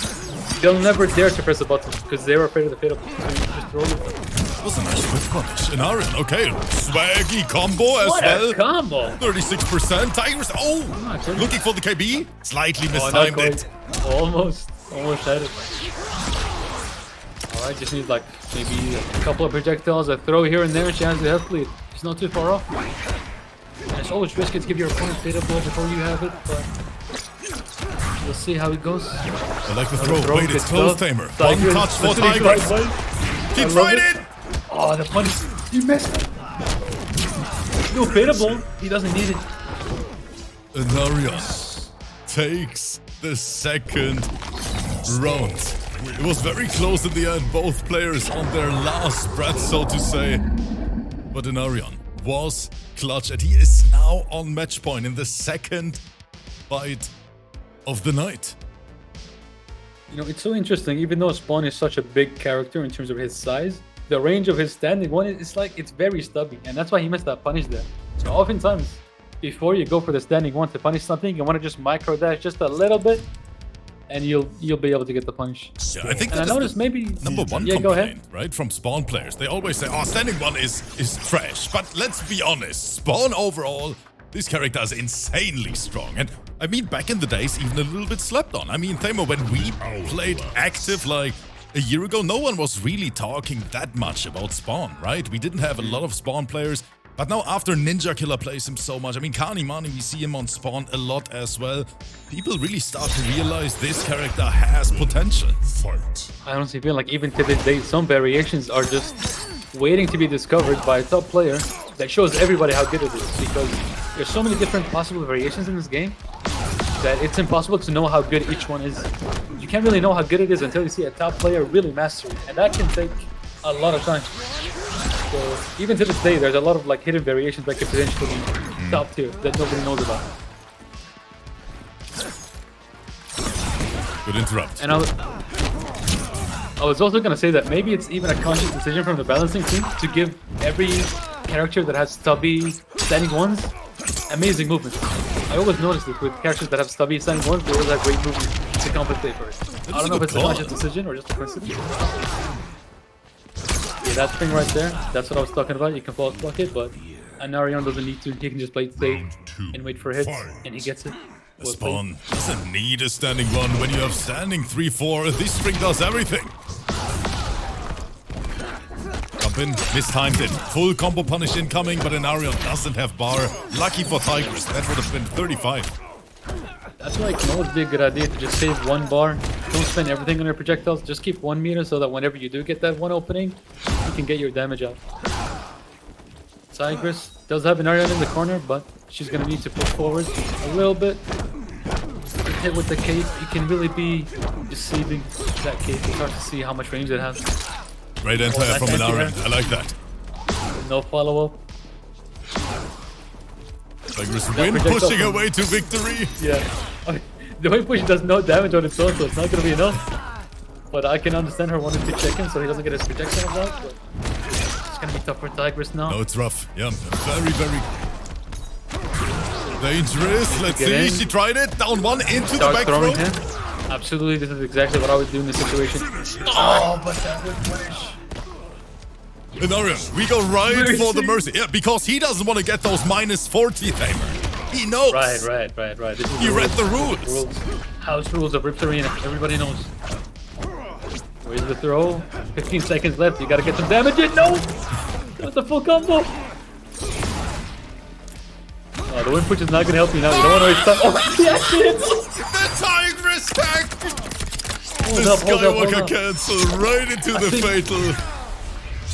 [SPEAKER 2] They'll never dare to press the button because they're afraid of the Fatal Blow. So you just throw loop them.
[SPEAKER 1] That was a nice quick punish. AENARION, okay, swaggy combo as well.
[SPEAKER 2] What a combo!
[SPEAKER 1] 36%. TYGRESS, oh, looking for the KB. Slightly mistimed it.
[SPEAKER 2] Almost had it. Alright, just need like maybe a couple of projectiles, a throw here and there, she has the health lead. She's not too far off. And it's always risky to give your opponent Fatal Blow before you have it, but we'll see how it goes.
[SPEAKER 1] I like the throw. Wait, it's close, Thamer. One touch for TYGRESS. Keeps right in.
[SPEAKER 2] Oh, the punish. You missed it. No Fatal Blow. He doesn't need it.
[SPEAKER 1] AENARION takes the second round. It was very close in the end. Both players on their last breath, so to say. But AENARION was clutch, and he is now on match point in the second fight of the night.
[SPEAKER 2] You know, it's so interesting. Even though Spawn is such a big character in terms of his size, the range of his standing one is like, it's very stubby, and that's why he missed that punish there. So oftentimes, before you go for the standing one to punish something, you want to just micro dash just a little bit, and you'll be able to get the punch.
[SPEAKER 1] Yeah, I think
[SPEAKER 2] and I noticed maybe
[SPEAKER 1] number one complaint, right, from Spawn players. They always say, "Oh, standing one is trash." But let's be honest, Spawn overall, this character is insanely strong. And I mean, back in the days, even a little bit slept on. I mean, Thamer, when we played active like a year ago, no one was really talking that much about Spawn, right? We didn't have a lot of Spawn players. But now after Ninja Killer plays him so much, I mean, Kanimani, we see him on Spawn a lot as well. People really start to realize this character has potential.
[SPEAKER 2] I honestly feel like even to this day, some variations are just waiting to be discovered by a top player that shows everybody how good it is. Because there's so many different possible variations in this game that it's impossible to know how good each one is. You can't really know how good it is until you see a top player really master it. And that can take a lot of time. So even to this day, there's a lot of like hidden variations that could potentially be top tier that nobody knows about.
[SPEAKER 1] Good interrupt.
[SPEAKER 2] And I was also gonna say that maybe it's even a conscious decision from the balancing team to give every character that has stubby standing ones amazing movement. I always notice this with characters that have stubby standing ones, they always have great movement to compensate for it. I don't know if it's a conscious decision or just a coincidence. Yeah, that thing right there, that's what I was talking about. You can false block it, but AENARION doesn't need to. He can just play it safe and wait for hits, and he gets it.
[SPEAKER 1] Spawn doesn't need a standing one when you have standing 3-4. This string does everything. open, mistimed it. Full combo punish incoming, but AENARION doesn't have bar. Lucky for TYGRESS, that would have been 35.
[SPEAKER 2] That's why it can always be a good idea to just save one bar. Don't spend everything on your projectiles. Just keep 1 meter so that whenever you do get that one opening, you can get your damage out. TYGRESS does have AENARION in the corner, but she's going to need to push forward a little bit. Hit with the cape, it can really be deceiving. That cape, it's hard to see how much range it has.
[SPEAKER 1] Great anti-air from AENARION, I like that.
[SPEAKER 2] No follow-up.
[SPEAKER 1] TYGRESS win, pushing her way to victory.
[SPEAKER 2] Yeah. The way push does no damage on its own, so it's not going to be enough. But I can understand her wanting to check him so he doesn't get his projection of that. But it's going to be tough for TYGRESS now.
[SPEAKER 1] No, it's rough. Yeah, very, very dangerous. Let's see. She tried it. Down one into the back throw.
[SPEAKER 2] Absolutely, this is exactly what I would do in this situation. Oh, but that would punish.
[SPEAKER 1] AENARION, we go right for the mercy. Yeah, because he doesn't want to get those -40 Thamer. He knows.
[SPEAKER 2] Right.
[SPEAKER 1] He read the rules.
[SPEAKER 2] House rules of Rift Arena. Everybody knows. Where's the throw? 15 seconds left. You gotta get some damage in. No! That's the full combo. Oh, the wind push is not gonna help you now. You don't want to waste time. Oh, yes, it is!
[SPEAKER 1] The TYGRESS tag! The Skywalker cancel right into the fatal.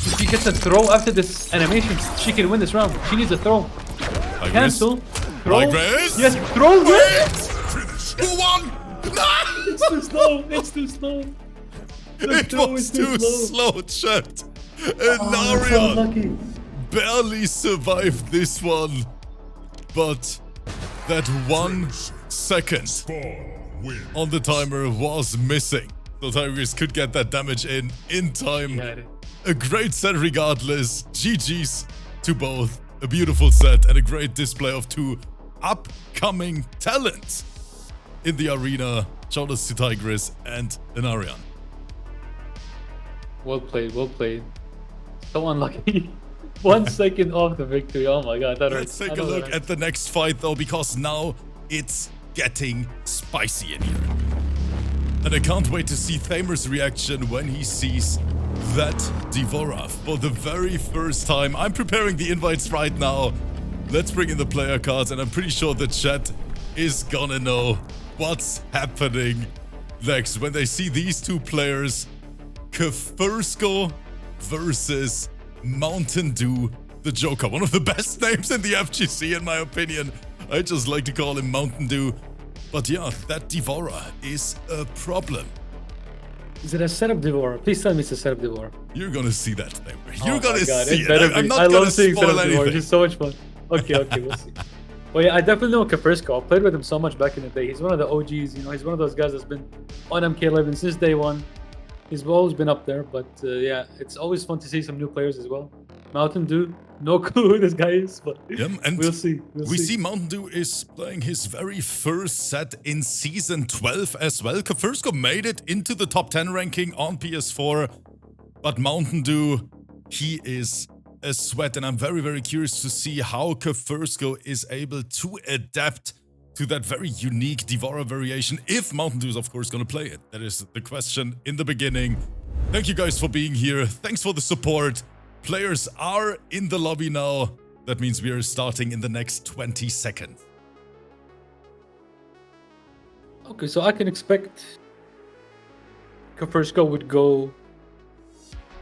[SPEAKER 2] If she gets a throw after this animation, she can win this round. She needs a throw. Cancel. Throw.
[SPEAKER 1] TYGRESS?
[SPEAKER 2] Yes, throw.
[SPEAKER 1] Wait! Who won?
[SPEAKER 2] It's too slow. It's too slow.
[SPEAKER 1] It was too slow, chat. AENARION barely survived this one. But that 1 second on the timer was missing. So TYGRESS could get that damage in time. A great set regardless. GG's to both. A beautiful set and a great display of two upcoming talents in the arena. Shout out to TYGRESS and AENARION.
[SPEAKER 2] Well played, well played. So unlucky. 1 second off the victory. Oh my god, that hurts.
[SPEAKER 1] Let's take a look at the next fight though, because now it's getting spicy in here. And I can't wait to see Thamer's reaction when he sees that D'Vorah for the very first time. I'm preparing the invites right now. Let's bring in the player cards, and I'm pretty sure the chat is gonna know what's happening next when they see these two players. KEFIRSKO versus MTNDEWTHEJOKER. One of the best names in the FGC, in my opinion. I just like to call him Mountain Dew. But yeah, that D'Vorah is a problem.
[SPEAKER 2] Is it a setup D'Vorah? Please tell me it's a setup D'Vorah.
[SPEAKER 1] You're gonna see that, Thamer. You're gonna see it.
[SPEAKER 2] I'm not gonna spoil anything. It's so much fun. Okay, we'll see. Well, yeah, I definitely know KEFIRSKO. I played with him so much back in the day. He's one of the OGs. You know, he's one of those guys that's been on MK11 since day one. He's always been up there, but yeah, it's always fun to see some new players as well. Mountain Dew, no clue who this guy is, but
[SPEAKER 1] yeah, and
[SPEAKER 2] we'll see.
[SPEAKER 1] We see Mountain Dew is playing his very first set in Season 12 as well. KEFIRSKO made it into the top 10 ranking on PS4, but Mountain Dew, he is a sweat, and I'm very, very curious to see how KEFIRSKO is able to adapt to that very unique D'Vorah variation, if Mountain Dew is of course gonna play it. That is the question in the beginning. Thank you guys for being here. Thanks for the support. Players are in the lobby now. That means we are starting in the next 20 seconds.
[SPEAKER 2] Okay, so I can expect KEFIRSKO would go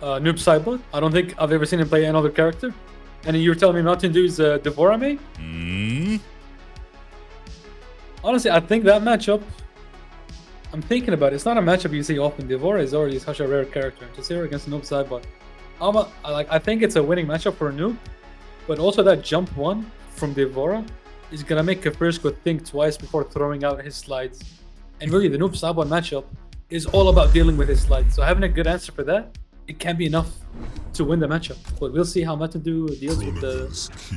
[SPEAKER 2] Noob Sidebot. I don't think I've ever seen him play another character. And you were telling me Mountain Dew is D'Vorah main? Honestly, I think that matchup, I'm thinking about it. It's not a matchup you see often. D'Vorah is already such a rare character. To see her against a Noob Sidebot, I think it's a winning matchup for a noob. But also that jump one from D'Vorah is gonna make KEFIRSKO think twice before throwing out his slides. And really, the Noob Sidebot matchup is all about dealing with his slides. So having a good answer for that, it can be enough to win the matchup. But we'll see how Mountain Dew deals with the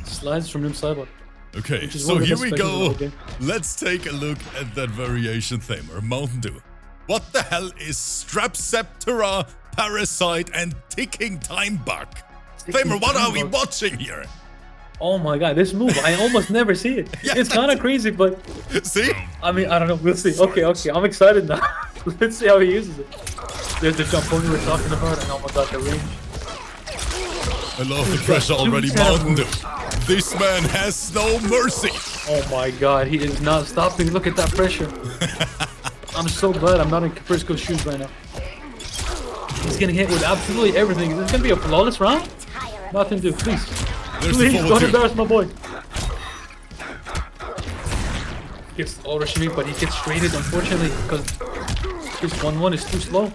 [SPEAKER 2] slides from Noob Sidebot.
[SPEAKER 1] Okay, so here we go. Let's take a look at that variation, Thamer. Mountain Dew. What the hell is Strapceptera, Parasite, and Ticking Time Bug? Thamer, what are we watching here?
[SPEAKER 2] Oh my god, this move, I almost never see it. Yeah, it's kind of crazy, but...
[SPEAKER 1] See?
[SPEAKER 2] I mean, I don't know, we'll see. Okay, I'm excited now. Let's see how he uses it. There's the jump point we were talking about, and oh my god, the range.
[SPEAKER 1] I love the pressure already. Mountain Dew. This man has no mercy.
[SPEAKER 2] Oh my god, he is not stopping. Look at that pressure. I'm so glad I'm not in KEFIRSKO's shoes right now. He's getting hit with absolutely everything. Is this gonna be a flawless round? Nothing to do, please. Please don't embarrass my boy. Gets auto me, but he gets traded unfortunately because his 1-1 is too slow.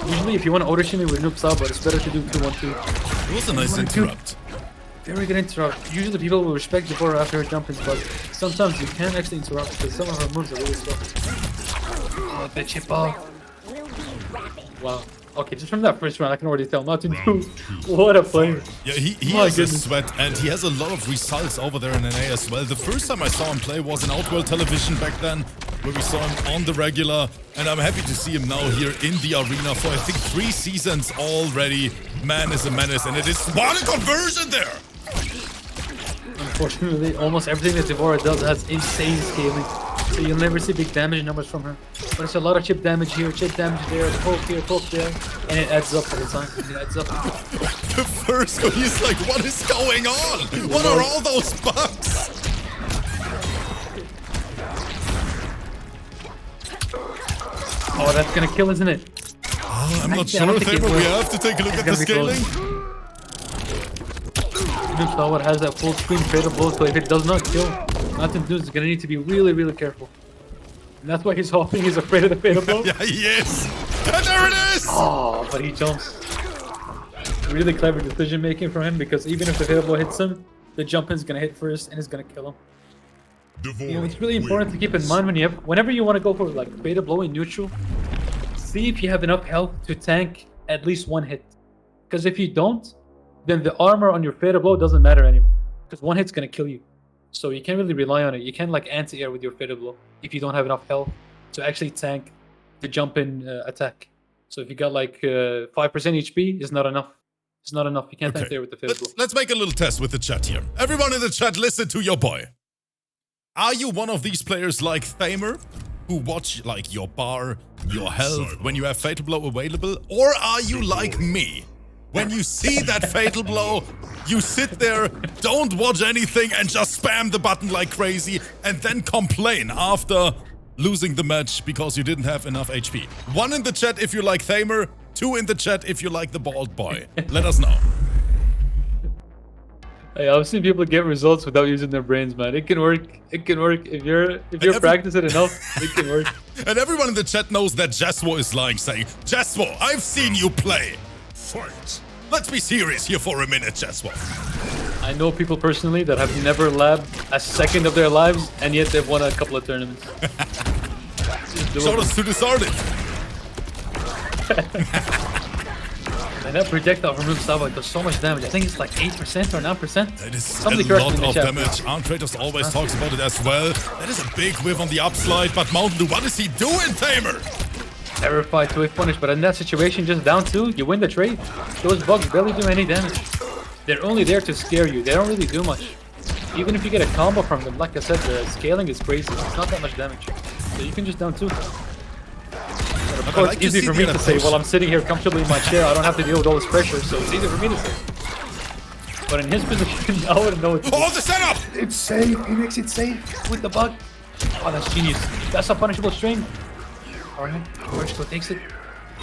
[SPEAKER 2] Usually if you want to auto me with Noob Saba, it's better to do 2-1-2.
[SPEAKER 1] It was a nice interrupt.
[SPEAKER 2] Very good interrupt. Usually people will respect the border after her jump-ins, but sometimes you can't actually interrupt because some of her moves are really slow. Oh, the chip off. Wow. Okay, just from that first round, I can already tell. Mountain Dew, what a player.
[SPEAKER 1] Yeah, he has a sweat, and he has a lot of results over there in NA as well. The first time I saw him play was in Outworld Television back then, where we saw him on the regular, and I'm happy to see him now here in the arena for, I think, 3 seasons already. Man is a menace, and it is what a conversion there!
[SPEAKER 2] Unfortunately, almost everything that Devora does has insane scaling. So you'll never see big damage numbers from her. But it's a lot of chip damage here, chip damage there, poke here, poke there, and it adds up all the time. It adds up.
[SPEAKER 1] KEFIRSKO, he's like, what is going on? What are all those bugs?
[SPEAKER 2] Oh, that's gonna kill, isn't it?
[SPEAKER 1] Oh, I'm not sure, Thamer. We have to take a look at the scaling.
[SPEAKER 2] Noob Saba has that full screen fatal, so if it does not kill, Mountain Dew is gonna need to be really, really careful. And that's why he's hopping, he's afraid of the fatal blow.
[SPEAKER 1] Yeah, he is! And there it is!
[SPEAKER 2] Oh, but he jumps. Really clever decision making from him because even if the fatal blow hits him, the jump in is gonna hit first and it's gonna kill him. You know, it's really important to keep in mind whenever you want to go for like fatal blow in neutral, see if you have enough health to tank at least 1 hit. Because if you don't, then the armor on your fatal blow doesn't matter anymore. Because 1 hit's gonna kill you. So you can't really rely on it. You can't like anti-air with your fatal blow if you don't have enough health to actually tank the jump-in attack. So if you got like 5% HP, it's not enough. It's not enough. You can't anti-air with the fatal blow.
[SPEAKER 1] Let's make a little test with the chat here. Everyone in the chat, listen to your boy. Are you one of these players like Thamer, who watch like your bar, your health when you have fatal blow available? Or are you like me? When you see that fatal blow, you sit there, don't watch anything, and just spam the button like crazy, and then complain after losing the match because you didn't have enough HP. 1 in the chat if you like Thamer, 2 in the chat if you like the bald boy. Let us know.
[SPEAKER 2] Hey, I've seen people get results without using their brains, man. It can work. It can work if you're practicing enough. It can work.
[SPEAKER 1] And everyone in the chat knows that Jeswo is lying, saying, Jeswo, I've seen you play. Fight. Let's be serious here for a minute, Jeswo.
[SPEAKER 2] I know people personally that have never labbed a second of their lives, and yet they've won a couple of tournaments.
[SPEAKER 1] Shout us to discard it.
[SPEAKER 2] And that projectile from Noob Saba does so much damage. I think it's like 8% or 9%.
[SPEAKER 1] That is somebody a lot of damage. Kratos always talks about it as well. That is a big whiff on the upslide, but Mountain Dew, what is he doing, Thamer?
[SPEAKER 2] Terrified to whiff punish, but in that situation, just down 2, you win the trade. Those bugs barely do any damage. They're only there to scare you. They don't really do much. Even if you get a combo from them, like I said, the scaling is crazy. It's not that much damage. So you can just down 2. But of course, it's easy for me to say, well, I'm sitting here comfortably in my chair. I don't have to deal with all this pressure, so it's easy for me to say. But in his position, I wouldn't know what to do.
[SPEAKER 1] Oh, the setup!
[SPEAKER 2] It's safe. He makes it safe with the bug. Oh, that's genius. That's a punishable string. All right, KEFIRSKO takes it.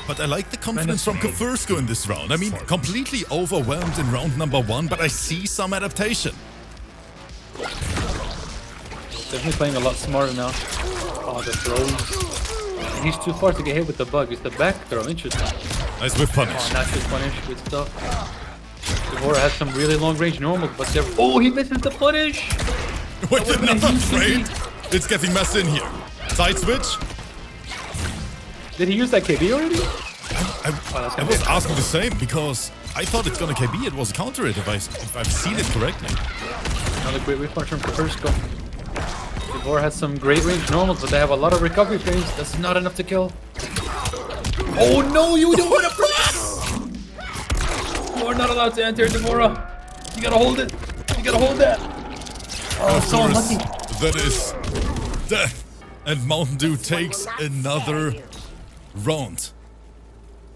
[SPEAKER 1] But I like the confidence from KEFIRSKO in this round. I mean, completely overwhelmed in round number 1, but I see some adaptation.
[SPEAKER 2] Definitely playing a lot smarter now. Oh, the throws. And he's too far to get hit with the bug. It's the back throw. Interesting.
[SPEAKER 1] Nice whip punish.
[SPEAKER 2] Oh, nice whip punish. Good stuff. Devora has some really long range normals, but they're... Oh, he misses the punish!
[SPEAKER 1] Wait, another trade? It's getting messed in here. Side switch.
[SPEAKER 2] Did he use that KB already?
[SPEAKER 1] I was asking the same because I thought it's gonna KB. It was a counter it if I've seen it correctly.
[SPEAKER 2] Another great whip punch from KEFIRSKO. Devora has some great range normals, but they have a lot of recovery frames. That's not enough to kill. Oh no, you don't want to press! You are not allowed to enter, Devora. You gotta hold it. You gotta hold that. Oh, so unlucky.
[SPEAKER 1] That is death. And Mountain Dew takes another round.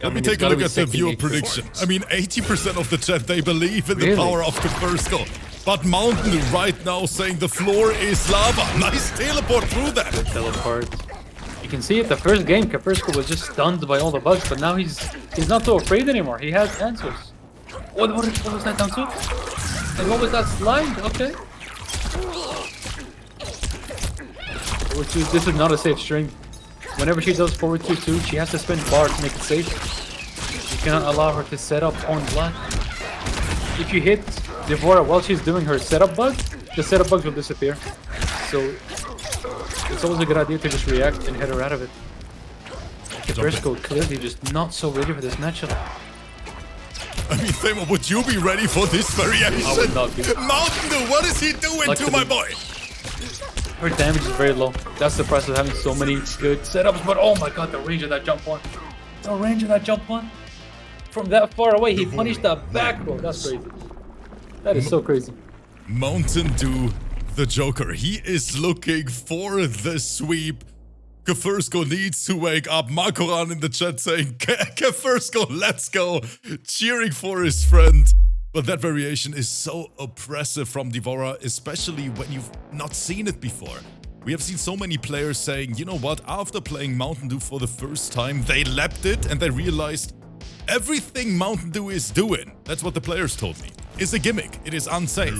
[SPEAKER 1] Let me take a look at the viewer prediction. I mean, 80% of the chat, they believe in the power of KEFIRSKO. But Mountain right now saying the floor is lava. Nice teleport through that.
[SPEAKER 2] Good teleport. You can see it, the first game, KEFIRSKO was just stunned by all the bugs, but now he's not so afraid anymore. He has answers. What was that down to? And what was that slide? Okay. This is not a safe string. Whenever she does forward 2-2, she has to spend bar to make it safe. You cannot allow her to set up on black. If you hit Devora while she's doing her setup bug, the setup bugs will disappear. So it's always a good idea to just react and hit her out of it. KEFIRSKO clearly just not so ready for this matchup.
[SPEAKER 1] I mean, Thema, would you be ready for this variation?
[SPEAKER 2] I would not be.
[SPEAKER 1] Mountain Dew, what is he doing to my boy?
[SPEAKER 2] Her damage is very low. That's the price of having so many good setups, but oh my god, the range of that jump one. The range of that jump one. From that far away, he punished that back row. That's crazy. That is so crazy.
[SPEAKER 1] Mountain Dew, the Joker. He is looking for the sweep. KEFIRSKO needs to wake up. Makoran in the chat saying, KEFIRSKO, let's go. Cheering for his friend. But that variation is so oppressive from Devora, especially when you've not seen it before. We have seen so many players saying, you know what, after playing Mountain Dew for the first time, they lapped it and they realized everything Mountain Dew is doing, that's what the players told me, is a gimmick. It is unsafe.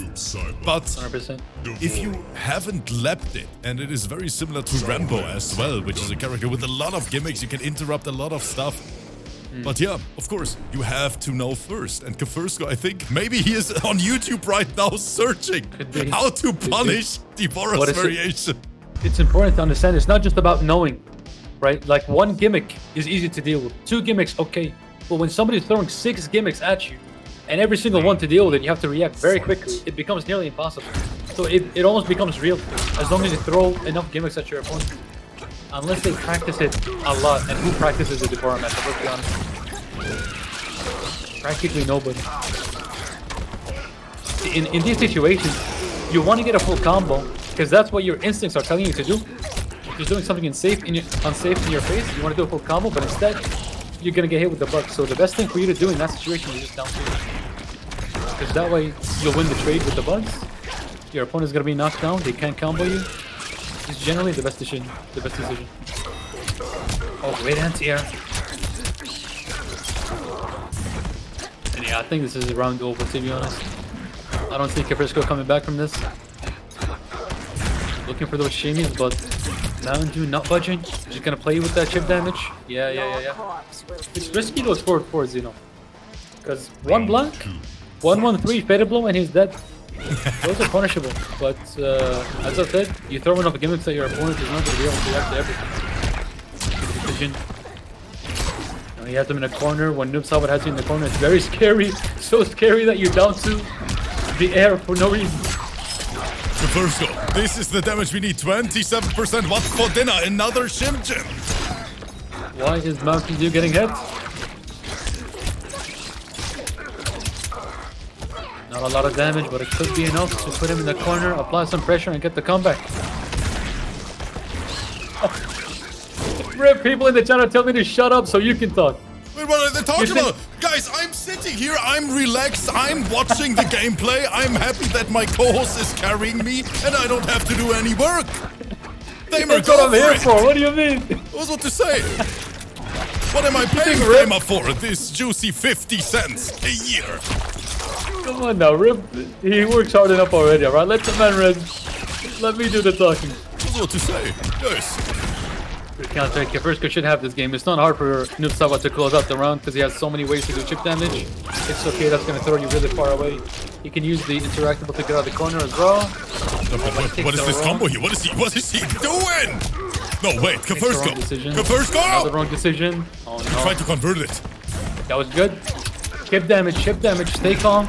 [SPEAKER 1] But 100%. If you haven't lapped it, and it is very similar to Rambo as well, which is a character with a lot of gimmicks, you can interrupt a lot of stuff. But yeah, of course, you have to know first. And KEFIRSKO, I think, maybe he is on YouTube right now searching how to punish Devora's variation.
[SPEAKER 2] It's important to understand it's not just about knowing, right? Like one gimmick is easy to deal with. 2 gimmicks, okay. But when somebody's throwing 6 gimmicks at you, and every single one to deal with it, you have to react very quickly. It becomes nearly impossible. So it almost becomes real as long as you throw enough gimmicks at your opponent. Unless they practice it a lot, and who practices the Devora method, let's be honest. Practically nobody. In these situations, you want to get a full combo, because that's what your instincts are telling you to do. If you're doing something unsafe in your face, you want to do a full combo, but instead, you're going to get hit with the bug. So the best thing for you to do in that situation is just down tilt. Because that way, you'll win the trade with the bugs. Your opponent's going to be knocked down, they can't combo you. It's generally the best decision. Oh, great anti-air. And yeah, I think this is a round over, to be honest. I don't see KEFIRSKO coming back from this. Looking for those shimmies, but Mountain Dew not budging. Just gonna play with that chip damage. Yeah. It's risky to explore for Zeno. Because 1 blank, 1-1-3 fatal blow, and he's dead. Those are punishable, but as I said, you throw enough gimmicks that your opponent is not going to be able to react to everything. Decision. Now he has him in a corner. When Noob Sabat has you in the corner, it's very scary. So scary that you're down to the air for no reason.
[SPEAKER 1] KEFIRSKO, this is the damage we need. 27%. What's for dinner? Another Shim Jim.
[SPEAKER 2] Why is Mountain Dew getting hit? Not a lot of damage, but it could be enough to put him in the corner, apply some pressure, and get the comeback. Rip, people in the channel tell me to shut up so you can talk.
[SPEAKER 1] Wait, what are they talking about? Guys, I'm sitting here, I'm relaxed, I'm watching the gameplay, I'm happy that my co-host is carrying me, and I don't have to do any work.
[SPEAKER 2] That's what I'm here for, what do you mean?
[SPEAKER 1] I was what to say. What am I paying Famer for? This juicy 50 cents a year.
[SPEAKER 2] Come on now, Rip. He works hard enough already, alright? Let the man rest. Let me do the talking.
[SPEAKER 1] That's what to say. Yes.
[SPEAKER 2] Counter KEFIRSKO should have this game. It's not hard for Noob Sabat to close out the round because he has so many ways to do chip damage. It's okay, that's going to throw you really far away. He can use the interactable to get out of the corner as well.
[SPEAKER 1] What is this combo here? What is he doing? No, wait, KEFIRSKO. KEFIRSKO!
[SPEAKER 2] Another wrong decision. Oh no.
[SPEAKER 1] Try to convert it.
[SPEAKER 2] That was good. Chip damage, stay calm.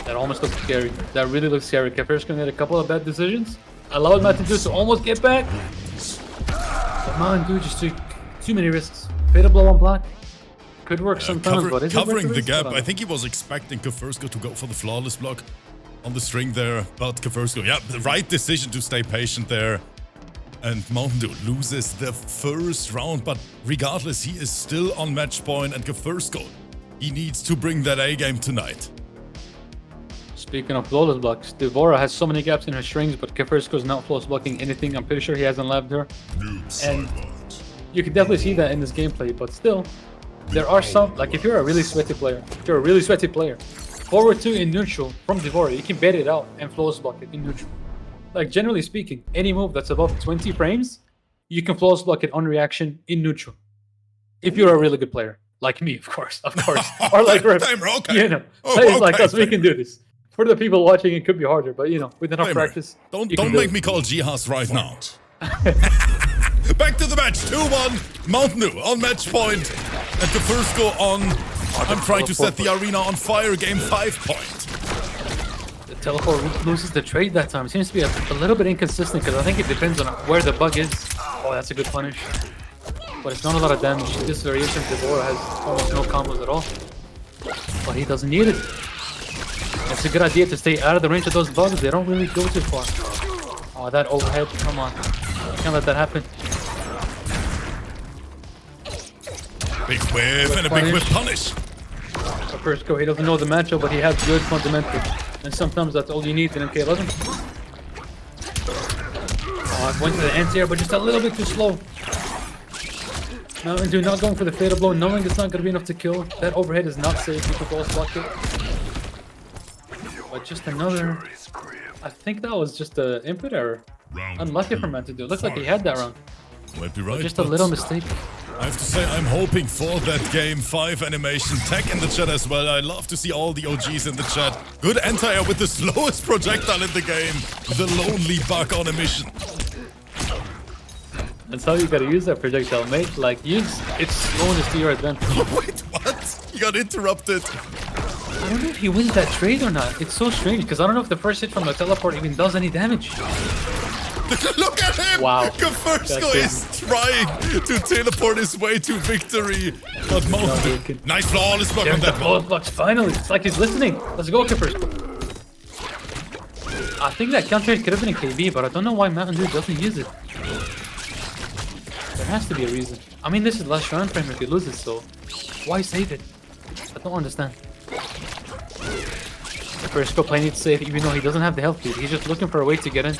[SPEAKER 2] That almost looks scary. That really looks scary. KEFIRSKO made a couple of bad decisions. Allowed Mountain Dew to almost get back. But Mountain Dew just took too many risks. Fatal blow on black. Could work sometimes, but is
[SPEAKER 1] covering the gap. I think he was expecting KEFIRSKO to go for the flawless block on the string there. But KEFIRSKO, yeah, the right decision to stay patient there. And Mountain Dew loses the first round, but regardless, he is still on match point, and KEFIRSKO, he needs to bring that A game tonight.
[SPEAKER 2] Speaking of flawless blocks, Devora has so many gaps in her strings, but KEFIRSKO is not flawless blocking anything. I'm pretty sure he hasn't labbed her. And you can definitely see that in this gameplay, but still, there are some, like if you're a really sweaty player, forward 2 in neutral from Devora, you can bait it out and flawless block it in neutral. Like generally speaking, any move that's above 20 frames, you can flawless block it on reaction in neutral. If you're a really good player, like me, of course, or like Rip, you know, players like us, we can do this. For the people watching, it could be harder, but you know, with enough practice,
[SPEAKER 1] don't make me call JEHAZ right now. Back to the match, 2-1, Mountain Dew on match point, and KEFIRSKO on. I'm trying to set the arena on fire, game 5 point.
[SPEAKER 2] The teleport loses the trade that time. It seems to be a little bit inconsistent because I think it depends on where the bug is. Oh, that's a good punish. But it's not a lot of damage. This variation, Devora has almost no combos at all. But he doesn't need it. It's a good idea to stay out of the range of those bugs. They don't really go too far. Oh, that overhead. Come on. Can't let that happen.
[SPEAKER 1] Big whiff and a big whiff punish.
[SPEAKER 2] KEFIRSKO, he doesn't know the matchup, but he has good fundamentals. And sometimes that's all you need in MK11. Oh, I went to the anti-air, but just a little bit too slow. Mountain Dew not going for the fatal blow, knowing it's not going to be enough to kill. That overhead is not safe. You can false block it. But just another... I think that was just an input error. Unlucky for Mountain Dew. Looks like he had that round.
[SPEAKER 1] Might be right.
[SPEAKER 2] But just a little mistake.
[SPEAKER 1] I have to say, I'm hoping for that game 5 animation. Tech in the chat as well. I love to see all the OGs in the chat. Good anti-air with the slowest projectile in the game. The lonely bug on a mission.
[SPEAKER 2] That's how you gotta use that projectile, mate. Like, use its slowness to your advantage.
[SPEAKER 1] Wait, what? You got interrupted.
[SPEAKER 2] I don't know if he wins that trade or not. It's so strange, because I don't know if the first hit from the teleport even does any damage.
[SPEAKER 1] Look at him!
[SPEAKER 2] Wow.
[SPEAKER 1] KEFIRSKO is trying to teleport his way to victory. But Mountain Dew, nice flawless block on that one.
[SPEAKER 2] Blocks, finally. It's like he's listening. Let's go, KEFIRSKO. I think that counter could have been a KB, but I don't know why Mountain Dew doesn't use it. There has to be a reason. I mean, this is last round frame if he loses, so why save it? I don't understand. KEFIRSKO playing it safe even though he doesn't have the health lead. He's just looking for a way to get in.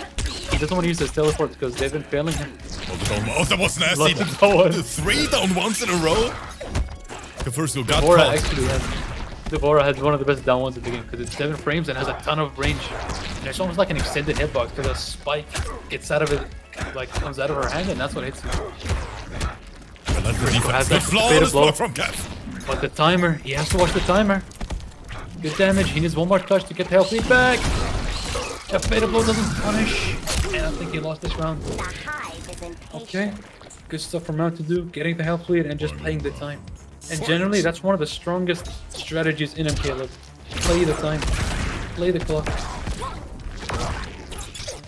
[SPEAKER 2] He doesn't want to use his teleport because they've been failing him.
[SPEAKER 1] Oh, that was nasty. The 3 down once in a row. KEFIRSKO got caught.
[SPEAKER 2] Devora has one of the best down ones in the game because it's 7 frames and has a ton of range. And it's almost like an extended hitbox because a spike gets out of it, like comes out of her hand, and that's what hits you.
[SPEAKER 1] The flawless block from Kev.
[SPEAKER 2] But the timer, he has to watch the timer. Good damage. He needs one more touch to get the health lead back. A fatal blow doesn't punish. And I think he lost this round. Okay. Good stuff from Mountain Dew. Getting the health lead and just playing the time. And generally, that's one of the strongest strategies in MK11. Play the time. Play the clock.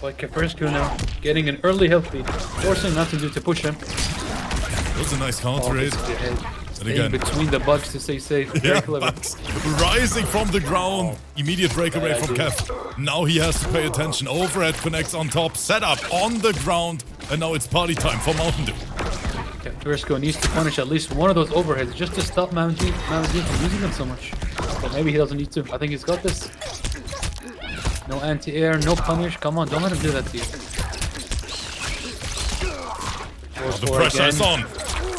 [SPEAKER 2] But KEFIRSKO now getting an early health lead. Forcing Mountain Dew to push him.
[SPEAKER 1] That was a nice counter hit.
[SPEAKER 2] And again, between the bugs to stay safe. Very clever.
[SPEAKER 1] Bugs rising from the ground. Immediate breakaway from Kev. Now he has to pay attention. Overhead connects on top. Set up on the ground. And now it's party time for Mountain Dew.
[SPEAKER 2] KEFIRSKO needs to punish at least one of those overheads just to stop Mountain Dew from using them so much. But maybe he doesn't need to. I think he's got this. No anti-air, no punish. Come on, don't let him do that to you.
[SPEAKER 1] The pressure is on.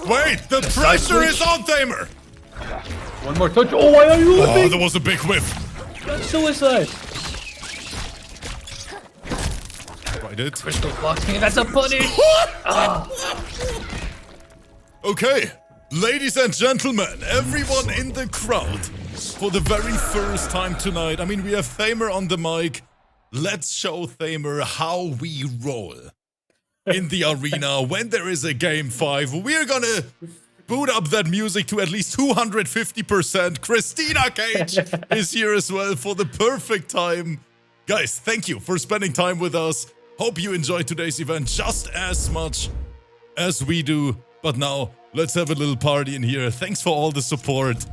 [SPEAKER 1] Wait, the pressure is on, Tamer!
[SPEAKER 2] One more touch. Oh, why are you
[SPEAKER 1] Oh, there was a big whiff.
[SPEAKER 2] That's suicide.
[SPEAKER 1] Right it.
[SPEAKER 2] KEFIRSKO blocks me. That's a punish.
[SPEAKER 1] Okay, ladies and gentlemen, everyone in the crowd, for the very first time tonight, I mean, we have Thamer on the mic. Let's show Thamer how we roll in the arena when there is a game 5. We're gonna boot up that music to at least 250%. Christina Cage is here as well for the perfect time. Guys, thank you for spending time with us. Hope you enjoyed today's event just as much as we do. But now, let's have a little party in here. Thanks for all the support.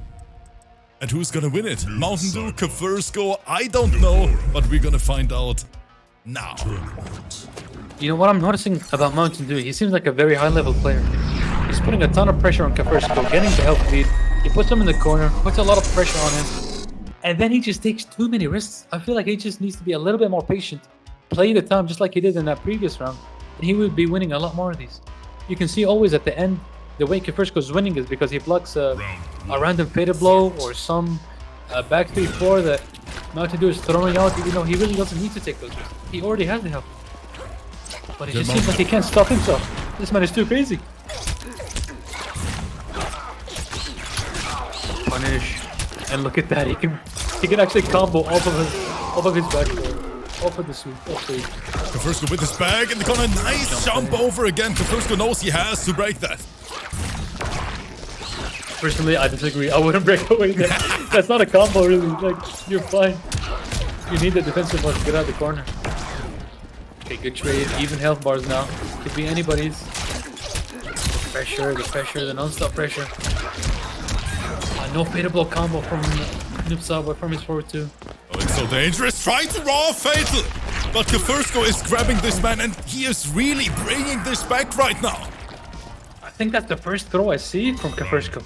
[SPEAKER 1] And who's gonna win it? Mountain Dew, KEFIRSKO? I don't know, but we're gonna find out now.
[SPEAKER 2] You know what I'm noticing about Mountain Dew? He seems like a very high-level player. He's putting a ton of pressure on KEFIRSKO, getting the health lead. He puts him in the corner, puts a lot of pressure on him, and then he just takes too many risks. I feel like he just needs to be a little bit more patient, play the time just like he did in that previous round, and he would be winning a lot more of these. You can see always at the end, the way KEFIRSKO is winning is because he blocks a random faded blow or some back 3-4 that Mountain Dew is throwing out, even though he really doesn't need to take those risks. He already has the health. But it just seems like he can't stop himself. This man is too crazy. Punish. And look at that, he can actually combo off of his back four. Off of the sweep.
[SPEAKER 1] KEFIRSKO with his bag in the corner. Nice jump over again. KEFIRSKO knows he has to break that.
[SPEAKER 2] Personally, I disagree. I wouldn't break away there. That's not a combo, really. Like, you're fine. You need the defensive one to get out of the corner. Okay, good trade. Even health bars now. Could be anybody's. The pressure, the non-stop pressure. No fatal blow combo from Noobsa, but from his forward too.
[SPEAKER 1] Oh, it's so dangerous. Try to raw fatal. But KEFIRSKO is grabbing this man, and he is really bringing this back right now.
[SPEAKER 2] I think that's the first throw I see from KEFIRSKO.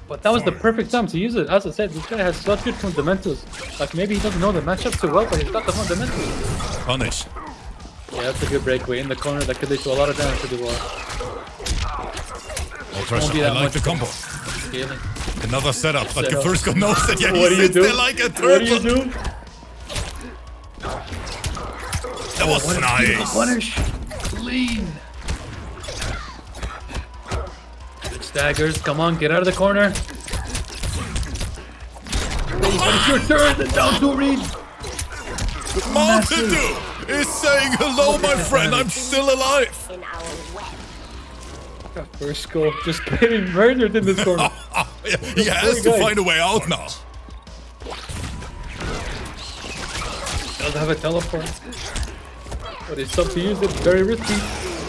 [SPEAKER 2] But that was the perfect time to use it. As I said, this guy has such good fundamentals. Like, maybe he doesn't know the matchup too well, but he's got the fundamentals.
[SPEAKER 1] Punish.
[SPEAKER 2] Yeah, that's a good breakaway in the corner. That could lead to a lot of damage to the wall.
[SPEAKER 1] No pressure. I like the combo.
[SPEAKER 2] Scaling.
[SPEAKER 1] Another setup, but KEFIRSKO knows that. Yeah,
[SPEAKER 2] what
[SPEAKER 1] he sits there like a turtle.
[SPEAKER 2] What do you do?
[SPEAKER 1] That was nice.
[SPEAKER 2] Punish. Clean. Good staggers. Come on, get out of the corner. But it's your turn. The down two read.
[SPEAKER 1] Mountain Dew is saying hello, my friend. I'm still alive.
[SPEAKER 2] KEFIRSKO just getting murdered in this corner.
[SPEAKER 1] Yeah, he has to find a way out now.
[SPEAKER 2] Does have a teleport, but it's tough to use it. Very risky.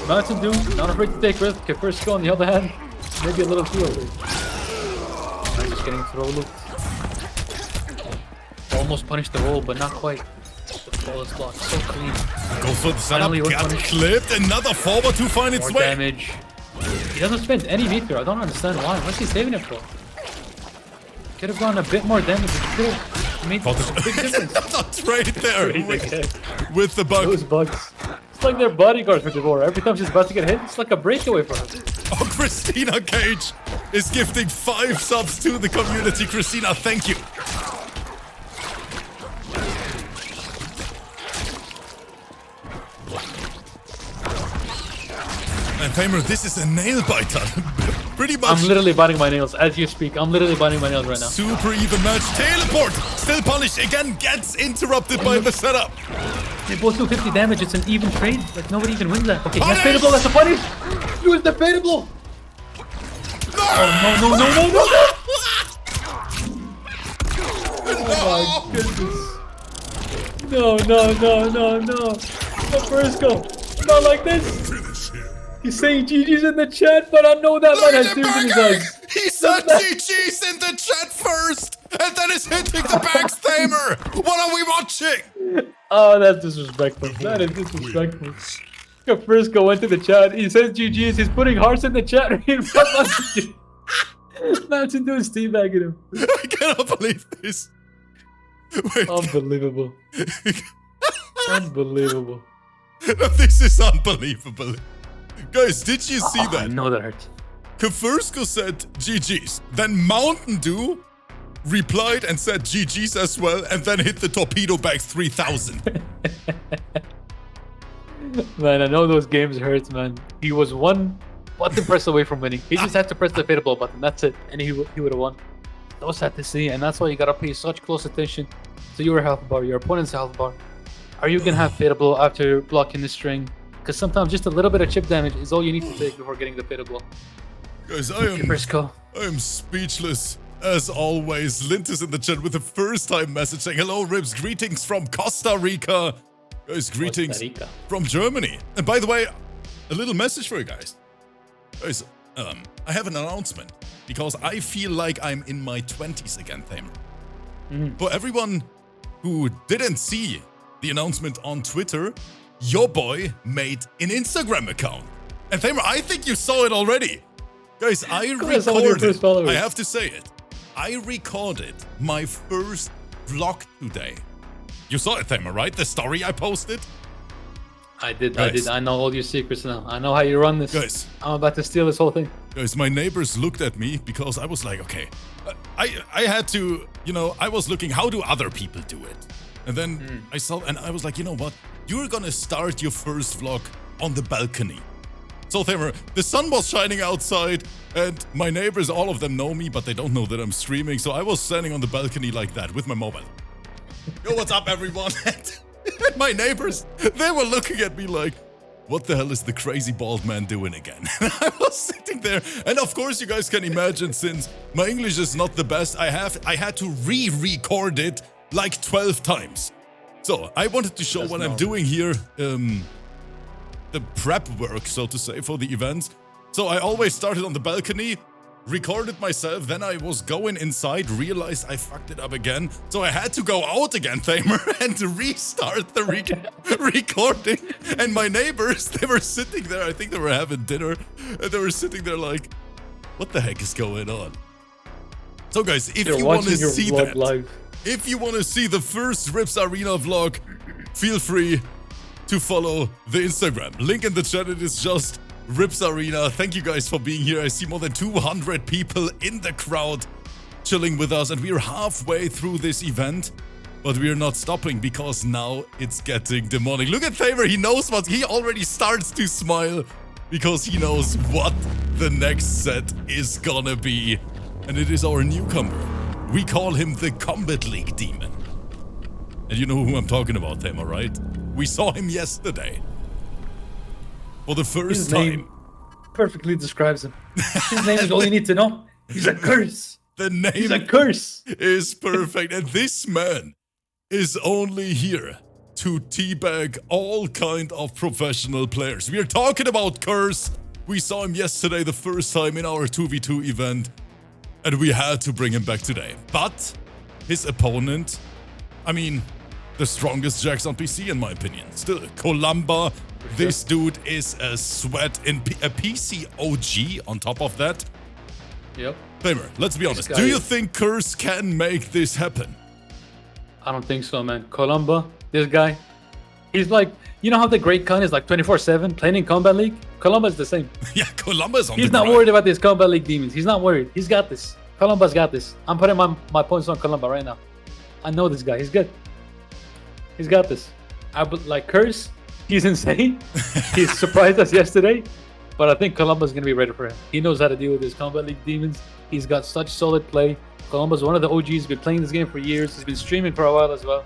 [SPEAKER 2] Mountain Dew not afraid to take risk. KEFIRSKO on the other hand, maybe a little too early. I'm just getting throw looped. Almost punished the roll, but not quite. The ball is blocked. So clean.
[SPEAKER 1] Go for the setup. Got clipped. Another forward to find its way.
[SPEAKER 2] Damage. He doesn't spend any meter. I don't understand why. What's he saving it for? Could have gone a bit more damage. It could have made a big difference.
[SPEAKER 1] Not trade there with the bug.
[SPEAKER 2] Those bugs. It's like they're bodyguards for Devora. Every time she's about to get hit, it's like a breakaway for her.
[SPEAKER 1] Oh, Christina Cage is gifting 5 subs to the community. Christina, thank you. And Famer, this is a nail biter. Pretty much.
[SPEAKER 2] I'm literally biting my nails as you speak. I'm literally biting my nails right now.
[SPEAKER 1] Super even match. Teleport. Still punished. Again, gets interrupted by the setup.
[SPEAKER 2] They both do 50 damage. It's an even trade. Like, nobody even wins that. Okay, yes, fatal blow. That's a punish. Use the fatal blow.
[SPEAKER 1] No!
[SPEAKER 2] Oh, no. Oh my goodness. No. KEFIRSKO. Not like this. He's saying GG's in the chat, but I know that man has tears in his eyes.
[SPEAKER 1] He said GG's in the chat first, and then is hitting the backstamer. What are we watching?
[SPEAKER 2] Oh, that's disrespectful. That is disrespectful. KEFIRSKO went to the chat. He says GG's. He's putting hearts in the chat. Mountain Dew is teabagging him.
[SPEAKER 1] I cannot believe this. Wait.
[SPEAKER 2] Unbelievable. Unbelievable.
[SPEAKER 1] This is unbelievable. Guys, did you see that?
[SPEAKER 2] I know that hurt.
[SPEAKER 1] KEFIRSKO said GG's. Then Mountain Dew replied and said GG's as well, and then hit the torpedo back 3000.
[SPEAKER 2] Man, I know those games hurt, man. He was one button press away from winning. He just had to press the fatal blow button. That's it. And he would have won. That was sad to see, and that's why you gotta pay such close attention to your health bar, your opponent's health bar. Are you gonna have fatal blow after blocking the string? Because sometimes just a little bit of chip damage is all you need to take before getting the fatal blow.
[SPEAKER 1] Guys, I am speechless as always. Lint is in the chat with the first time message saying, hello, Ribs, greetings from Costa Rica. Guys, greetings from Germany. And by the way, a little message for you guys. Guys, I have an announcement because I feel like I'm in my 20s again, Thamer. For everyone who didn't see the announcement on Twitter, your boy made an Instagram account. And Thamer, I think you saw it already. Guys, I have to say it. I recorded my first vlog today. You saw it, Thamer, right? The story I posted?
[SPEAKER 2] I did. I know all your secrets now. I know how you run this.
[SPEAKER 1] Guys,
[SPEAKER 2] I'm about to steal this whole thing.
[SPEAKER 1] Guys, my neighbors looked at me because I was like, okay, I had to, you know, I was looking, how do other people do it? And then I saw, and I was like, you know what? You're gonna start your first vlog on the balcony. So Thamer, the sun was shining outside, and my neighbors, all of them know me, but they don't know that I'm streaming. So I was standing on the balcony like that with my mobile. Yo, what's up, everyone? And my neighbors, they were looking at me like, what the hell is the crazy bald man doing again? And I was sitting there, and of course you guys can imagine, since my English is not the best, I had to re-record it like 12 times. So I wanted to show what I'm doing here, the prep work, so to say, for the events. So I always started on the balcony, recorded myself, then I was going inside, realized I fucked it up again, so I had to go out again, Thamer, and restart the recording. And my neighbors, they were sitting there, I think they were having dinner, and they were sitting there like, what the heck is going on? So guys, if you want to see that, if you want to see the first Rips Arena vlog, feel free to follow the Instagram. Link in the chat, it is just Rips Arena. Thank you guys for being here. I see more than 200 people in the crowd chilling with us, and we are halfway through this event, but we are not stopping because now it's getting demonic. Look at Thamer, he knows what, he already starts to smile because he knows what the next set is gonna be, and it is our newcomer. We call him the Combat League Demon. And you know who I'm talking about, Thamer, right? We saw him yesterday. For the first time.
[SPEAKER 2] Perfectly describes him. His name is all you need to know. He's a curse.
[SPEAKER 1] The name
[SPEAKER 2] He's a curse.
[SPEAKER 1] Is perfect. And this man is only here to teabag all kind of professional players. We are talking about Curse. We saw him yesterday the first time in our 2v2 event, and we had to bring him back today. But his opponent, I mean, the strongest Jax on PC in my opinion. Still, Kolamba. This dude is a sweat in a PC OG on top of that.
[SPEAKER 2] Yep.
[SPEAKER 1] Thamer, let's be honest. Do you think Curse can make this happen?
[SPEAKER 2] I don't think so, man. Kolamba, this guy, he's like, you know how the Great Khan is like 24/7 playing in Combat League? Kolamba is the same.
[SPEAKER 1] Yeah, Kolamba is on
[SPEAKER 2] He's not worried about these Combat League demons. He's not worried. He's got this. Kolamba's got this. I'm putting my points on Kolamba right now. I know this guy. He's good. He's got this. Like Curse, he's insane. He surprised us yesterday, but I think Kolamba's going to be ready for him. He knows how to deal with his Combat League demons. He's got such solid play. Kolamba's one of the OGs. He's been playing this game for years. He's been streaming for a while as well.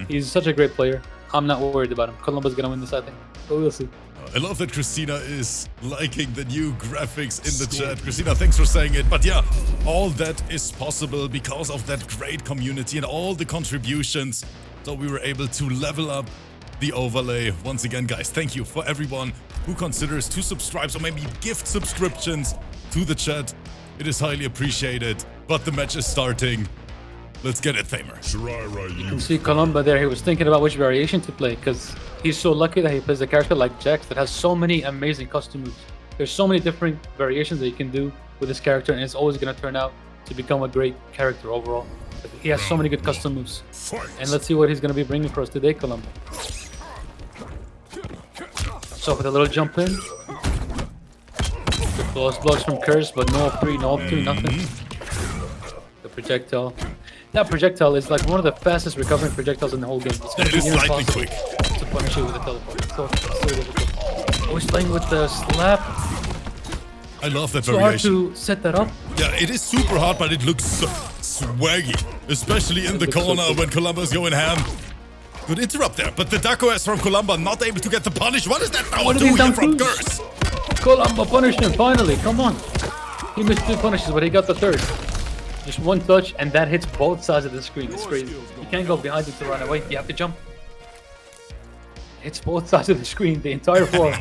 [SPEAKER 2] He's such a great player. I'm not worried about him. Kolamba's going to win this, I think. But we'll see.
[SPEAKER 1] I love that Christina is liking the new graphics in the chat. Christina, thanks for saying it. But yeah, all that is possible because of that great community and all the contributions. So we were able to level up the overlay. Once again, guys, thank you for everyone who considers to subscribe or maybe gift subscriptions to the chat. It is highly appreciated. But the match is starting. Let's get it, Thamer.
[SPEAKER 2] You can see Kolamba there. He was thinking about which variation to play because he's so lucky that he plays a character like Jax that has so many amazing custom moves. There's so many different variations that you can do with this character, and it's always going to turn out to become a great character overall. He has so many good custom moves. And let's see what he's going to be bringing for us today, Kolamba. So with a little jump in. The close blocks from Curse, but no up 3, no up 2, nothing. The projectile. That projectile is like one of the fastest recovering projectiles in the whole game. It's going to be
[SPEAKER 1] slightly quick
[SPEAKER 2] to punish you with a teleport. So difficult. Oh, he's playing with the slap.
[SPEAKER 1] I love that variation.
[SPEAKER 2] So hard to set that up.
[SPEAKER 1] Yeah, it is super hard, but it looks so swaggy, especially in the corner when Kolamba's going ham. Good interrupt there, but the DKS from Kolamba not able to get the punish. What is that now doing here from Curse?
[SPEAKER 2] Kolamba punished him finally. Come on. He missed 2 punishes, but he got the 3rd. Just 1 touch, and that hits both sides of the screen. It's crazy. You can't go behind it to run away. You have to jump. It hits both sides of the screen, the entire floor.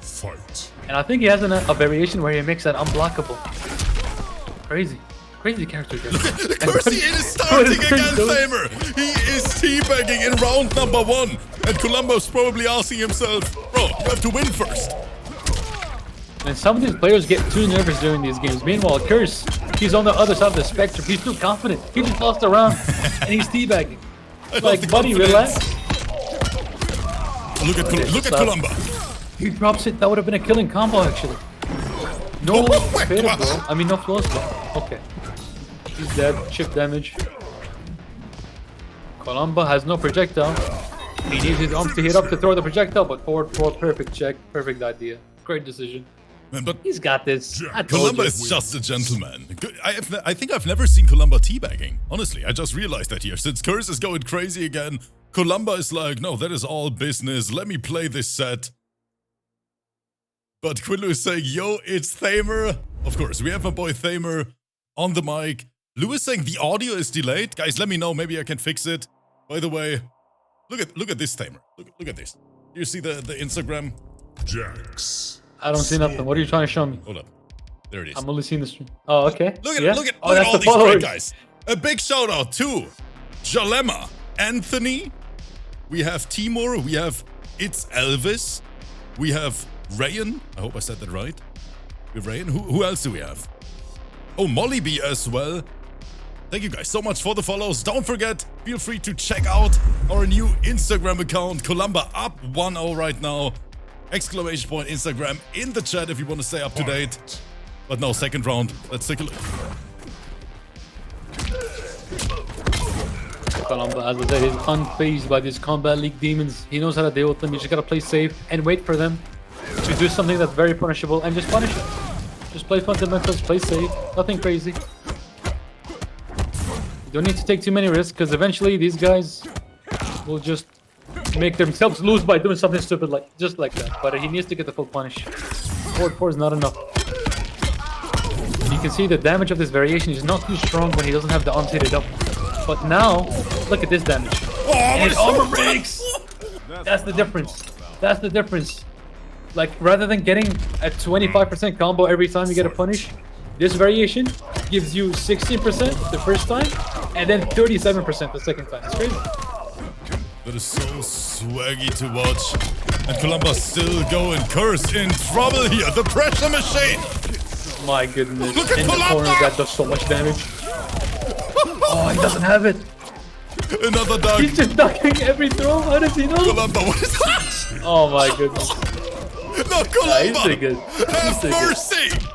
[SPEAKER 1] Fight.
[SPEAKER 2] And I think he has a variation where he makes that unblockable. Crazy. Crazy character.
[SPEAKER 1] Cursey is starting again, Thamer. He is teabagging in round number 1. And Kolumba's probably asking himself, bro, you have to win first.
[SPEAKER 2] And some of these players get too nervous during these games. Meanwhile, Curse, he's on the other side of the spectrum. He's too confident. He just lost a round and he's teabagging. Like, buddy, relax.
[SPEAKER 1] Look at Kolamba.
[SPEAKER 2] He drops it. That would have been a killing combo, actually. No fatal blow. I mean, no flows blow. Okay. He's dead. Chip damage. Kolamba has no projectile. He needs his arms to hit up to throw the projectile, but forward, perfect check. Perfect idea. Great decision.
[SPEAKER 1] Man, but
[SPEAKER 2] he's got this.
[SPEAKER 1] Kolamba is just a gentleman. I think I've never seen Kolamba teabagging. Honestly, I just realized that here. Since Curse is going crazy again, Kolamba is like, no, that is all business. Let me play this set. But Quillu is saying, yo, it's Thamer. Of course, we have my boy Thamer on the mic. Lou is saying the audio is delayed. Guys, let me know. Maybe I can fix it. By the way, look at this Thamer. Look at this. You see the Instagram?
[SPEAKER 3] Jax.
[SPEAKER 2] I don't see nothing. What are you trying to show me?
[SPEAKER 1] Hold up. There it is.
[SPEAKER 2] I'm only seeing the stream. Oh, okay.
[SPEAKER 1] Look at
[SPEAKER 2] that's
[SPEAKER 1] all these
[SPEAKER 2] followers.
[SPEAKER 1] great guys. A big shout out to Jalema, Anthony. We have Timur. We have It's Elvis. We have Rayan. I hope I said that right. We have Rayan. Who else do we have? Oh, Molly B as well. Thank you guys so much for the follows. Don't forget, feel free to check out our new Instagram account. Kolamba up 1-0 right now. Exclamation point Instagram in the chat if you want to stay up to date. But no, second round. Let's take a look.
[SPEAKER 2] Kolamba, as I said, is unfazed by these Combat League demons. He knows how to deal with them. You just gotta play safe and wait for them to do something that's very punishable and just punish it. Just play fundamentals, play safe, nothing crazy. You don't need to take too many risks because eventually these guys will just make themselves lose by doing something stupid just like that. But he needs to get the full punish. Forward 4 is not enough. You can see the damage of this variation is not too strong when he doesn't have the arms heated up. But now, look at this damage.
[SPEAKER 1] Oh,
[SPEAKER 2] and it armor breaks! That's the difference. That's the difference. Like, rather than getting a 25% combo every time you get a punish, this variation gives you 16% the first time, and then 37% the second time. It's crazy.
[SPEAKER 1] That is so swaggy to watch. And Kolumba's still going. Curse in trouble here. The pressure machine.
[SPEAKER 2] My goodness.
[SPEAKER 1] Look at
[SPEAKER 2] in the corner, that does so much damage. Oh, he doesn't have it.
[SPEAKER 1] Another duck.
[SPEAKER 2] He's just ducking every throw. How does he know?
[SPEAKER 1] Kolamba, what is that?
[SPEAKER 2] Oh my goodness.
[SPEAKER 1] No, Kolamba.
[SPEAKER 2] He's too good.
[SPEAKER 1] Have mercy.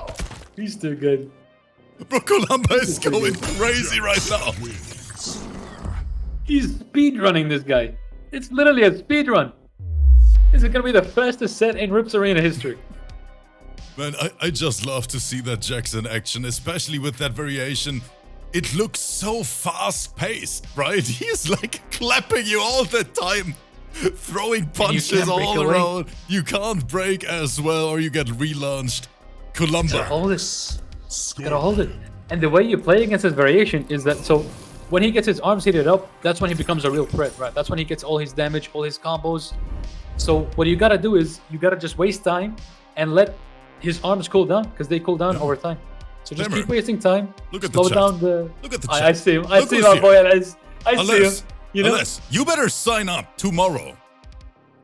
[SPEAKER 2] He's too good.
[SPEAKER 1] Bro, Kolamba is going crazy right now.
[SPEAKER 2] He's speed running this guy. It's literally a speed run. This is gonna be the fastest set in Rips Arena history.
[SPEAKER 1] Man, I just love to see that Jackson action, especially with that variation. It looks so fast-paced, right? He's like clapping you all the time, throwing punches all around. You can't break as well, or you get relaunched. Kolamba.
[SPEAKER 2] Gotta hold it. Gotta hold it. And the way you play against his variation is that, so when he gets his arms heated up, that's when he becomes a real threat, right? That's when he gets all his damage, all his combos. So what you gotta do is, you gotta just waste time and let his arms cool down, because they cool down over time. So just keep wasting time.
[SPEAKER 1] Look at
[SPEAKER 2] slow
[SPEAKER 1] the
[SPEAKER 2] down
[SPEAKER 1] chat. Look at the chat.
[SPEAKER 2] I see him. I see my boy Alez. I see him. You know?
[SPEAKER 1] Alez, you better sign up tomorrow.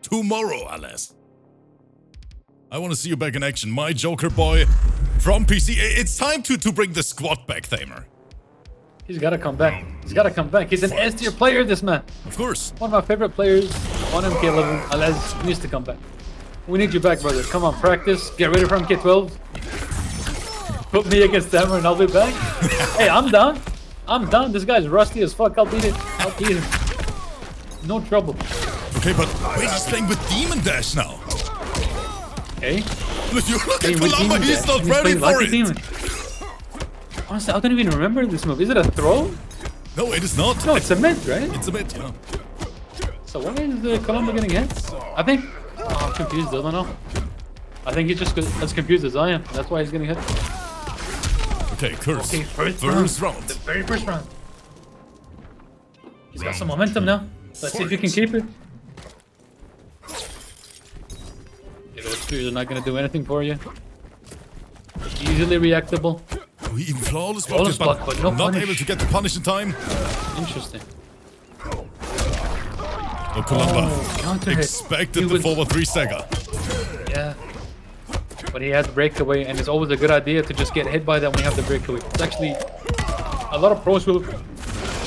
[SPEAKER 1] Tomorrow, Alez. I want to see you back in action. My Joker boy from PC. It's time to bring the squad back, Thamer.
[SPEAKER 2] He's got to come back. He's got to come back. He's an S tier player, this man.
[SPEAKER 1] Of course.
[SPEAKER 2] One of my favorite players on MK11. Alez needs to come back. We need you back, brother. Come on, practice. Get ready for MK12. Put me against Thamer and I'll be back. Hey, I'm down. I'm down. This guy's rusty as fuck. I'll beat it. I'll beat him. No trouble.
[SPEAKER 1] Okay, but wait, he's playing with Demon Dash now.
[SPEAKER 2] Okay.
[SPEAKER 1] Look at Kolamba, he's not ready for it.
[SPEAKER 2] Honestly, I don't even remember this move. Is it a throw?
[SPEAKER 1] No, it is not.
[SPEAKER 2] No, it's a mid, right?
[SPEAKER 1] It's a mid, yeah.
[SPEAKER 2] So why is Kolamba getting hit? I think... Oh, I'm confused. I don't know. I think he's just as confused as I am. That's why he's getting hit.
[SPEAKER 1] Okay, Curse.
[SPEAKER 2] Okay, first round. The very first round. He's got some momentum now. Let's see if he can keep it. Yeah, those spears are not going to do anything for you. Easily reactable.
[SPEAKER 1] Even flawless
[SPEAKER 2] Flawless
[SPEAKER 1] block,
[SPEAKER 2] block, but no
[SPEAKER 1] not
[SPEAKER 2] punish.
[SPEAKER 1] able to get the punish in time.
[SPEAKER 2] Interesting.
[SPEAKER 1] Oh, Kolamba
[SPEAKER 2] counter hit.
[SPEAKER 1] expected
[SPEAKER 2] He
[SPEAKER 1] the
[SPEAKER 2] was-
[SPEAKER 1] forward 3-stagger.
[SPEAKER 2] Yeah. But he has the breakaway, and it's always a good idea to just get hit by that when you have the breakaway. It's actually a lot of pros will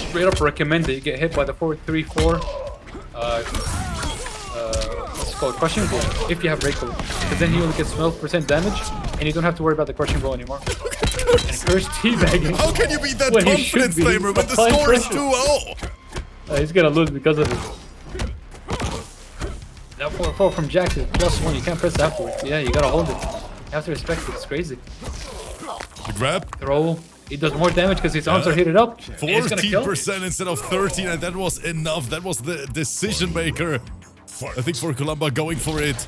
[SPEAKER 2] straight up recommend that you get hit by the 4-3-4. What's it called? Crushing blow if you have breakaway, because then he only gets 12% damage, and you don't have to worry about the crushing blow anymore. And Curse teabagging.
[SPEAKER 1] How can you be that
[SPEAKER 2] When he should
[SPEAKER 1] confidence,
[SPEAKER 2] be.
[SPEAKER 1] Flamer, when the
[SPEAKER 2] Applying
[SPEAKER 1] score is
[SPEAKER 2] pressure.
[SPEAKER 1] 2-0?
[SPEAKER 2] He's gonna lose because of it. That 4-4 from Jax is +1. You can't press afterwards. Yeah, you gotta hold it. You have to respect it. It's crazy.
[SPEAKER 1] The grab,
[SPEAKER 2] Throw. He does more damage because his arms are heated up. And it's gonna kill.
[SPEAKER 1] 14% instead of 13, and that was enough. That was the decision maker. I think for Kolamba going for it.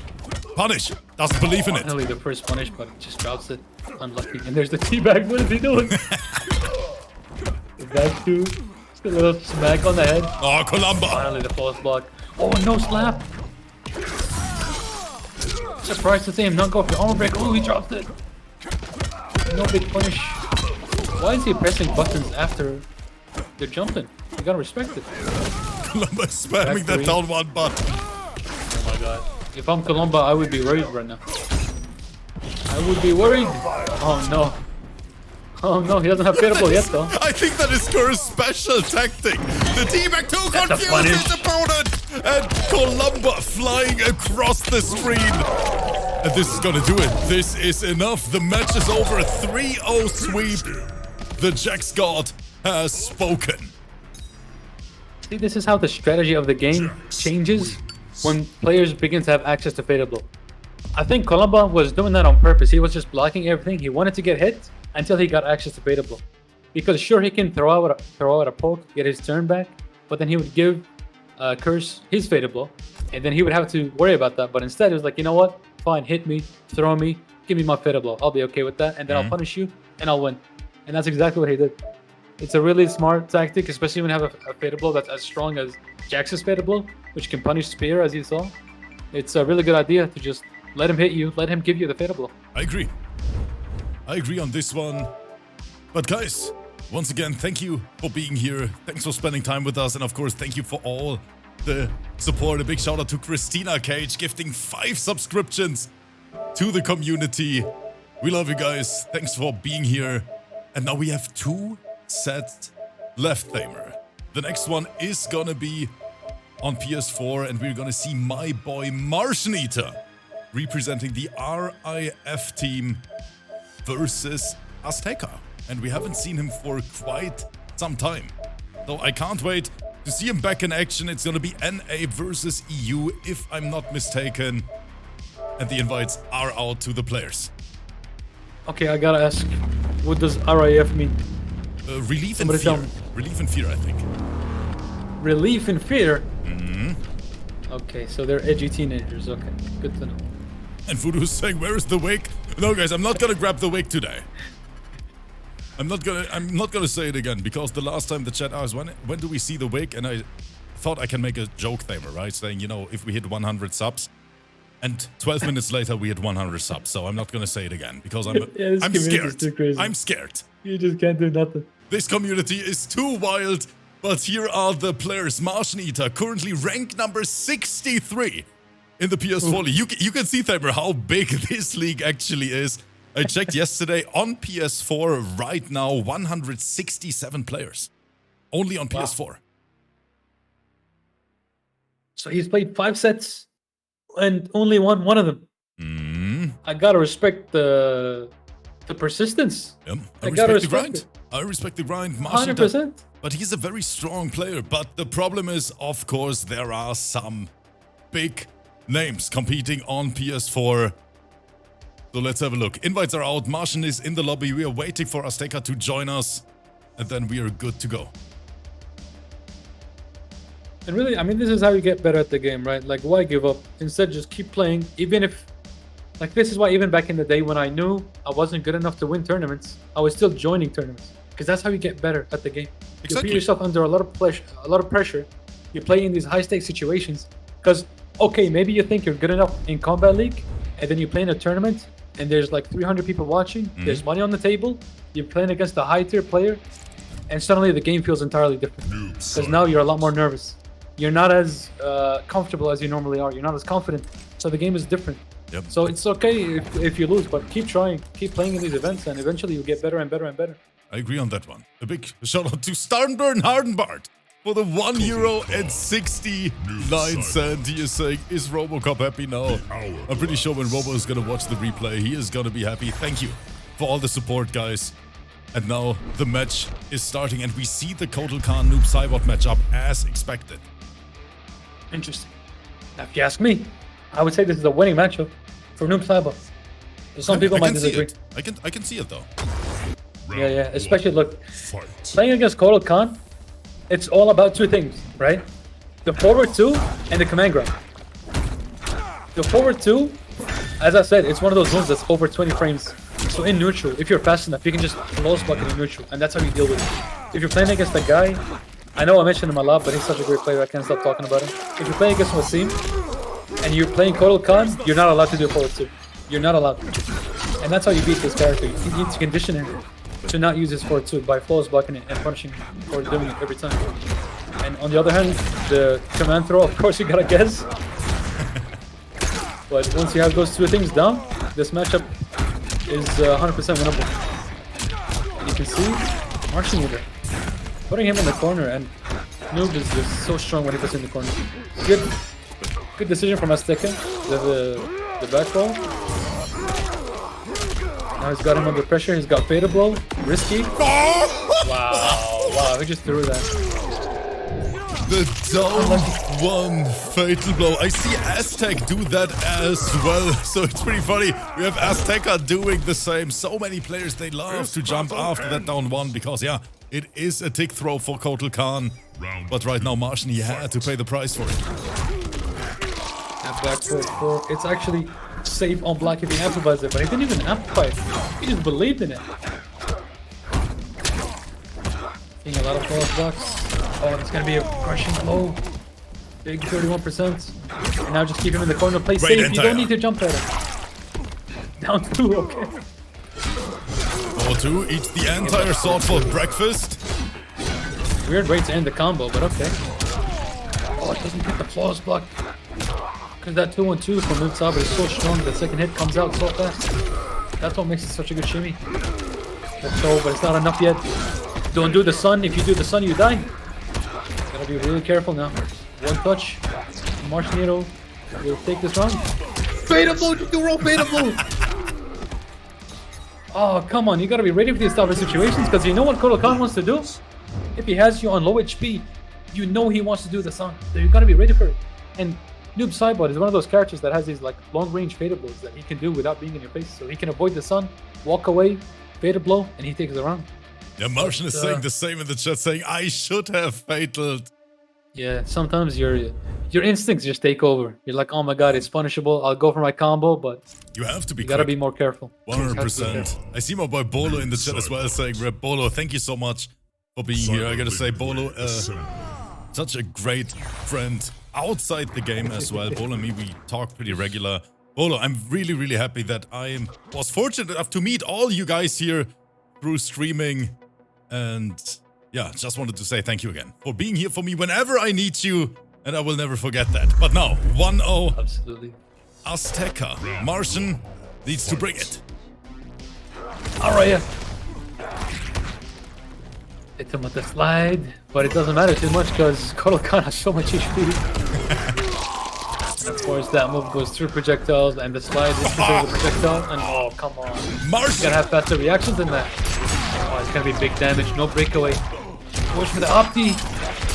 [SPEAKER 1] Punish. Doesn't believe in it.
[SPEAKER 2] Finally, the first punish, but just drops it. Unlucky. And there's the teabag. What is he doing? Back to just a little smack on the head.
[SPEAKER 1] Oh, Kolamba.
[SPEAKER 2] Finally, the false block. Oh, no slap. Surprised to see him not go for the armor break. Oh, he dropped it. No big punish. Why is he pressing buttons after they're jumping? You gotta respect it.
[SPEAKER 1] Kolamba spamming
[SPEAKER 2] Back
[SPEAKER 1] that
[SPEAKER 2] three.
[SPEAKER 1] down one button.
[SPEAKER 2] Oh my god. If I'm Colomba, I would be worried right now. I would be worried. Oh no. Oh no, he doesn't have fadeable yet though.
[SPEAKER 1] I think that is Kerr's special tactic. The teaback 2
[SPEAKER 2] That's a
[SPEAKER 1] confuses
[SPEAKER 2] punish.
[SPEAKER 1] his opponent. And Kolamba flying across the screen. And this is gonna do it. This is enough. The match is over. A 3-0 sweep. The Jax God has spoken.
[SPEAKER 2] See, this is how the strategy of the game changes when players begin to have access to fadeable. I think Colomba was doing that on purpose. He was just blocking everything. He wanted to get hit until he got access to fadeable. Because sure, he can throw out a poke, get his turn back, but then he would give Curse his fadeable, and then he would have to worry about that. But instead, it was like, you know what? Fine, hit me, throw me, give me my fadeable. I'll be okay with that, and then I'll punish you, and I'll win. And that's exactly what he did. It's a really smart tactic, especially when you have a fadeable that's as strong as Jax's fadeable, which can punish Spear, as you saw. It's a really good idea to just let him hit you, let him give you the fadeable.
[SPEAKER 1] I agree. I agree on this one. But guys, once again, thank you for being here. Thanks for spending time with us. And of course, thank you for all the support. A big shout out to Christina Cage, gifting 5 subscriptions to the community. We love you guys. Thanks for being here. And now we have 2 sets left, Thamer. The next one is gonna be on PS4, and we're gonna see my boy MARTIANEATER representing the RIF team versus AZTECA. And we haven't seen him for quite some time. So I can't wait to see him back in action. It's gonna be NA versus EU, if I'm not mistaken. And the invites are out to the players.
[SPEAKER 2] Okay, I gotta ask, what does RIF mean?
[SPEAKER 1] Relief and
[SPEAKER 2] Somebody tell
[SPEAKER 1] fear.
[SPEAKER 2] me.
[SPEAKER 1] Relief and fear, I think.
[SPEAKER 2] Relief and fear? Okay, so they're edgy teenagers. Okay, good to know.
[SPEAKER 1] And Voodoo's saying, where is the wig? No, guys, I'm not gonna grab the wig today. I'm not gonna say it again, because the last time the chat asked, when do we see the wig? And I thought I can make a joke, Thamer, right? Saying, you know, if we hit 100 subs, and 12 minutes later we hit 100 subs. So I'm not gonna say it again, because I'm
[SPEAKER 2] this community is
[SPEAKER 1] scared.
[SPEAKER 2] too crazy.
[SPEAKER 1] I'm scared.
[SPEAKER 2] You just can't do nothing.
[SPEAKER 1] This community is too wild. But here are the players. MARTIANEATER, currently rank number 63 in the PS4 league. You can see, Thamer, how big this league actually is. I checked yesterday on PS4 right now, 167 players. Only on PS4.
[SPEAKER 2] So he's played 5 sets and only won one of them. I gotta respect the persistence.
[SPEAKER 1] Yep.
[SPEAKER 2] I gotta
[SPEAKER 1] respect the
[SPEAKER 2] respect
[SPEAKER 1] grind.
[SPEAKER 2] it.
[SPEAKER 1] I respect the grind. MARTIANEATER,
[SPEAKER 2] 100%.
[SPEAKER 1] but he's a very strong player. But the problem is, of course, there are some big names competing on PS4. So let's have a look. Invites are out. Martian is in the lobby. We are waiting for AZTECA to join us. And then we are good to go.
[SPEAKER 2] And really, I mean, this is how you get better at the game, right? Like, why give up? Instead, just keep playing. Even if, like, this is why even back in the day when I knew I wasn't good enough to win tournaments, I was still joining tournaments. Because that's how you get better at the game. You
[SPEAKER 1] Exactly.
[SPEAKER 2] put yourself under a lot of pressure. You play in these high-stakes situations. Because, okay, maybe you think you're good enough in Combat League, and then you play in a tournament, and there's like 300 people watching, there's money on the table, you're playing against a high tier player, and suddenly the game feels entirely different. Because now you're a lot more nervous. You're not as comfortable as you normally are. You're not as confident. So the game is different.
[SPEAKER 1] Yep.
[SPEAKER 2] So it's okay if you lose, but keep trying, keep playing in these events, and eventually you'll get better and better and better.
[SPEAKER 1] I agree on that one. A big shout out to Starnburn Hardenbart for the €1.69. He is saying, is Robocop happy now? I'm pretty sure when Robo is gonna watch the replay, he is gonna be happy. Thank you for all the support, guys. And now the match is starting, and we see the KOTANAKAHN Noob Saibot matchup as expected.
[SPEAKER 2] Interesting. Now, if you ask me, I would say this is a winning matchup for Noob Saibot. Some people might disagree.
[SPEAKER 1] I can see it though.
[SPEAKER 2] Yeah. Especially look, playing against KOTANAKAHN, it's all about two things, right? The forward two and the command grab. The forward two, as I said, it's one of those ones that's over 20 frames. So in neutral, if you're fast enough, you can just close bucket in neutral, and that's how you deal with it. If you're playing against a guy, I know I mentioned him a lot, but he's such a great player, I can't stop talking about him. If you're playing against Wasim, and you're playing KOTANAKAHN, you're not allowed to do forward two. You're not allowed. And that's how you beat this character. You need to condition him to not use his forward two by close blocking it and punishing him or doing it every time. And on the other hand, the command throw, of course, you gotta guess. But once you have those two things down, this matchup is 100% winnable. And you can see MARTIANEATER putting him in the corner, and Noob is just so strong when he puts in the corner. Good decision from AZTECA, the back roll. Now he's got him under pressure, he's got fatal blow, risky. Wow, he just threw that.
[SPEAKER 1] The down one fatal blow. I see Aztec do that as well, so it's pretty funny. We have AZTECA doing the same. So many players, they love to jump after that down one because, yeah, it is a tick throw for KOTANAKAHN. But right now, Martian, he had to pay the price for it.
[SPEAKER 2] That back four, it's actually safe on block if he amplifies it, but he didn't even amplify it. He just believed in it. Seeing a lot of close blocks. Oh, it's gonna be a crushing blow. Big 31%. And now just keep him in the corner, play safe. You don't need to jump at him. Down 2, okay.
[SPEAKER 1] 4-2, eats the entire sword for breakfast.
[SPEAKER 2] Weird way to end the combo, but okay. Oh, it doesn't get the flawless block. Because that 2-1-2 from Noob Saibot is so strong, the second hit comes out so fast. That's what makes it such a good shimmy. Let's go, but it's not enough yet. Don't do the sun. If you do the sun, you die. Gotta be really careful now. One touch. MARTIANEATER will take this round. Beta blow! You roll beta blow! Oh, come on. You gotta be ready for these type of situations, because you know what KOTANAKAHN wants to do? If he has you on low HP, you know he wants to do the sun. So you gotta be ready for it. And Noob Saibot is one of those characters that has these like long-range fatal blows that he can do without being in your face. So he can avoid the sun, walk away, fatal blow, and he takes the round.
[SPEAKER 1] Yeah, Martian is saying the same in the chat, saying, I should have fataled.
[SPEAKER 2] Yeah, sometimes your instincts just take over. You're like, oh my god, it's punishable. I'll go for my combo, but
[SPEAKER 1] you have to be.
[SPEAKER 2] You gotta be more careful.
[SPEAKER 1] 100%. I see my boy Bolo in the chat as well, saying, Rep Bolo, thank you so much for being here. I gotta say, Bolo, such a great friend outside the game as well. Bolo and me, we talk pretty regular. Bolo, I'm really, really happy that I was fortunate enough to meet all you guys here through streaming. And yeah, just wanted to say thank you again for being here for me whenever I need you. And I will never forget that. But now, 1-0.
[SPEAKER 2] Absolutely.
[SPEAKER 1] AZTECA. Martian needs to bring it.
[SPEAKER 2] Alright, yeah. Hit him with the slide, but it doesn't matter too much because KOTANAKAHN has so much HP. And of course, that move goes through projectiles, and the slide is through the projectile. And oh, come on.
[SPEAKER 1] Martian
[SPEAKER 2] gotta have faster reactions than that. Oh, it's gonna be big damage, no breakaway. Push for the opti,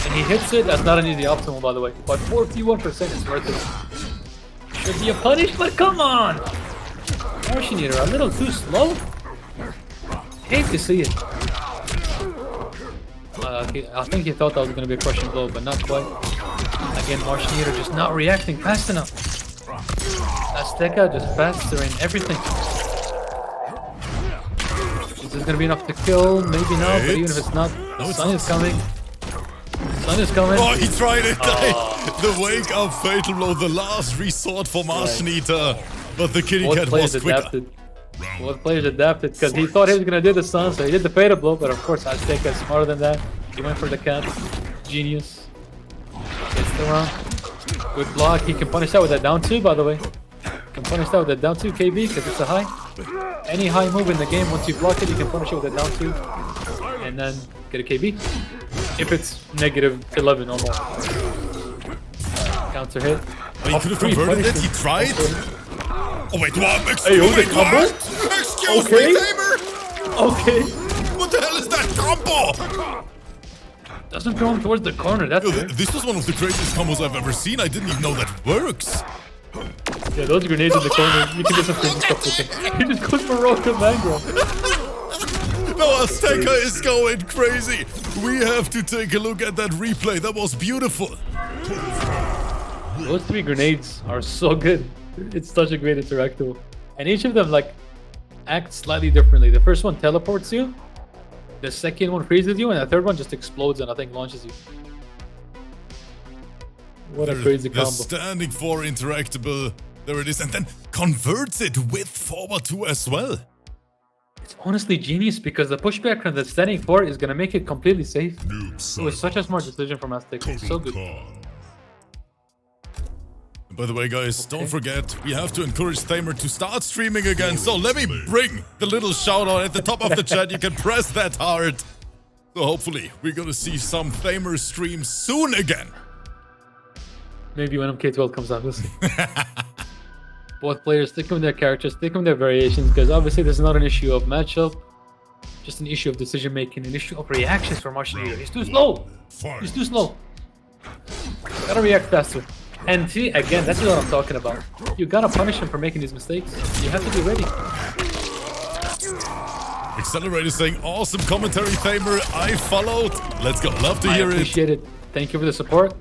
[SPEAKER 2] and he hits it. That's not an easy optimal, by the way, but 41% is worth it. Should be a punish, but come on! MARTIANEATER, a little too slow. Hate to see it. I think he thought that was going to be a crushing blow, but not quite. Again, MARTIANEATER just not reacting fast enough. AZTECA just faster in everything. Is this going to be enough to kill? Maybe not, but even if it's not, the sun is coming. Sun is coming.
[SPEAKER 1] Oh, he tried it. The wake up fatal blow, the last resort for MARTIANEATER. But the kitty cat was quicker.
[SPEAKER 2] Both players adapted because he thought he was gonna do the sun, so he did the fatal blow. But of course, AZTECA is smarter than that. He went for the cat. Genius. Gets the round. Good block. He can punish that with that down 2, by the way. Can punish that with that down 2 KB because it's a high. Any high move in the game, once you block it, you can punish it with a down 2 and then get a KB. If it's -11 or more. Counter hit.
[SPEAKER 1] Oh, he could have converted it. He tried. Oh wait, what?
[SPEAKER 2] Hey, hold the combo?
[SPEAKER 1] Excuse
[SPEAKER 2] Okay.
[SPEAKER 1] me, Tamer.
[SPEAKER 2] Okay.
[SPEAKER 1] What the hell is that combo?
[SPEAKER 2] Doesn't throw him towards the corner. That's
[SPEAKER 1] Yo,
[SPEAKER 2] weird.
[SPEAKER 1] this was one of the craziest combos I've ever seen. I didn't even know that works.
[SPEAKER 2] Yeah, those grenades in the corner. You can do some crazy stuff with them. He just goes for Mortal Kombat.
[SPEAKER 1] No, AZTECA is going crazy. We have to take a look at that replay. That was beautiful.
[SPEAKER 2] Those 3 grenades are so good. It's such a great interactable. And each of them like act slightly differently. The first one teleports you. The second one freezes you, and the third one just explodes and I think launches you. What a crazy
[SPEAKER 1] They're
[SPEAKER 2] combo.
[SPEAKER 1] standing for interactable. There it is. And then converts it with forward 2 as well.
[SPEAKER 2] It's honestly genius because the pushback from the standing 4 is going to make it completely safe.
[SPEAKER 3] Noob
[SPEAKER 2] It was such a smart decision from AZTECA. It's so good.
[SPEAKER 1] And by the way, guys, don't forget, we have to encourage Thamer to start streaming again. So let me bring the little shout out at the top of the chat. You can press that hard. So hopefully we're going to see some Thamer streams soon again.
[SPEAKER 2] Maybe when MK12 comes out, we'll see. Both players stick with their characters, stick with their variations, because obviously there's not an issue of matchup, just an issue of decision making, an issue of reactions for Martianeater. He's too slow. He's too slow. Gotta react faster. And see, again, that's what I'm talking about. You gotta punish him for making these mistakes. You have to be ready.
[SPEAKER 1] Accelerator saying, awesome commentary, Thamer. I followed. Let's go. Love to
[SPEAKER 2] I
[SPEAKER 1] hear it.
[SPEAKER 2] appreciate it. Thank you for the support.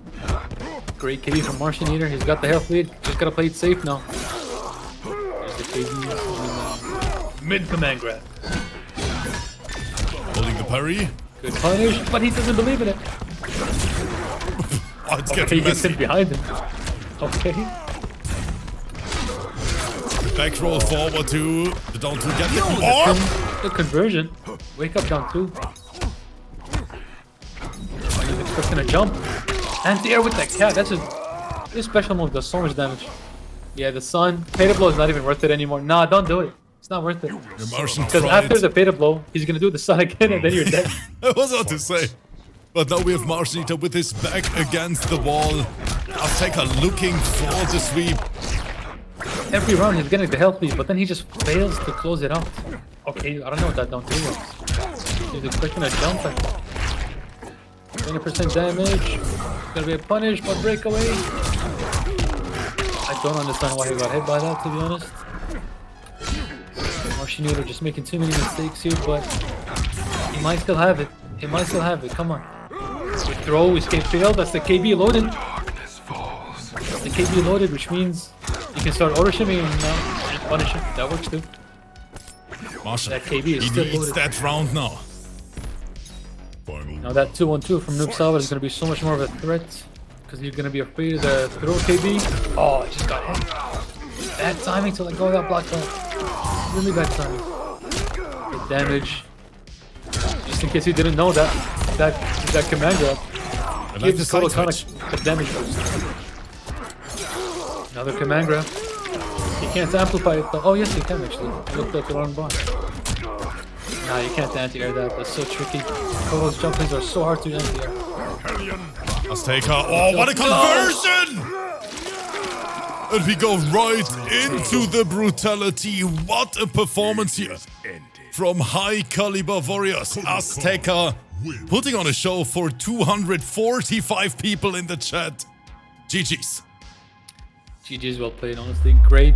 [SPEAKER 2] Great KD from Martianeater. He's got the health lead. Just gotta play it safe now. There's the KD. Mid command grab.
[SPEAKER 1] Holding the parry.
[SPEAKER 2] Good punish, but he doesn't believe in it.
[SPEAKER 1] Oh, it's
[SPEAKER 2] Okay,
[SPEAKER 1] getting
[SPEAKER 2] he gets
[SPEAKER 1] messy.
[SPEAKER 2] him behind him. Okay.
[SPEAKER 1] Back roll forward to the down 2. Get the
[SPEAKER 2] The conversion. Wake up down 2. He's expecting a jump. Anti-air with that cat. That's this special move does so much damage. Yeah, the sun. Fatal blow is not even worth it anymore. Nah, don't do it. It's not worth it.
[SPEAKER 1] The Martian
[SPEAKER 2] Because
[SPEAKER 1] tried.
[SPEAKER 2] after the fatal blow, he's gonna do the sun again and then you're dead.
[SPEAKER 1] I was about to say. But now we have Martianeater with his back against the wall. AZTECA looking for the sweep.
[SPEAKER 2] Every round he's getting the health lead, but then he just fails to close it out. Okay, I don't know what that down 2 was. He's expecting a jump at 20% damage. Gonna be a punish, but breakaway. I don't understand why he got hit by that, to be honest. Martianeater just making too many mistakes here, but he might still have it. He might still have it. Come on. Good throw, escape failed. That's the KB loaded. That's the KB loaded, which means you can start auto shimmying now and punish him. That works too.
[SPEAKER 1] Martian,
[SPEAKER 2] That KB is
[SPEAKER 1] he
[SPEAKER 2] still
[SPEAKER 1] needs
[SPEAKER 2] loaded.
[SPEAKER 1] that round now.
[SPEAKER 2] Now that 2-1-2 from Noob Salvador is going to be so much more of a threat because you're going to be afraid of the throw KB. Oh, he just got hit. Bad timing to let go of that block back. Really bad timing. Good damage. Just in case you didn't know that command grab.
[SPEAKER 1] I like
[SPEAKER 2] Gives
[SPEAKER 1] the
[SPEAKER 2] the total
[SPEAKER 1] side
[SPEAKER 2] kind
[SPEAKER 1] switch.
[SPEAKER 2] of damage boost. Another command grab. You can't amplify it though. Oh yes you can actually. I looked at the wrong bar. Nah, you can't anti-air that. That's so tricky. Kodo's jump-ins are so hard to anti-air.
[SPEAKER 1] AZTECA. Oh, what a conversion! And we go right into the brutality. What a performance here from high caliber warriors. AZTECA putting on a show for 245 people in the chat. GG's.
[SPEAKER 2] GG's well played, honestly. Great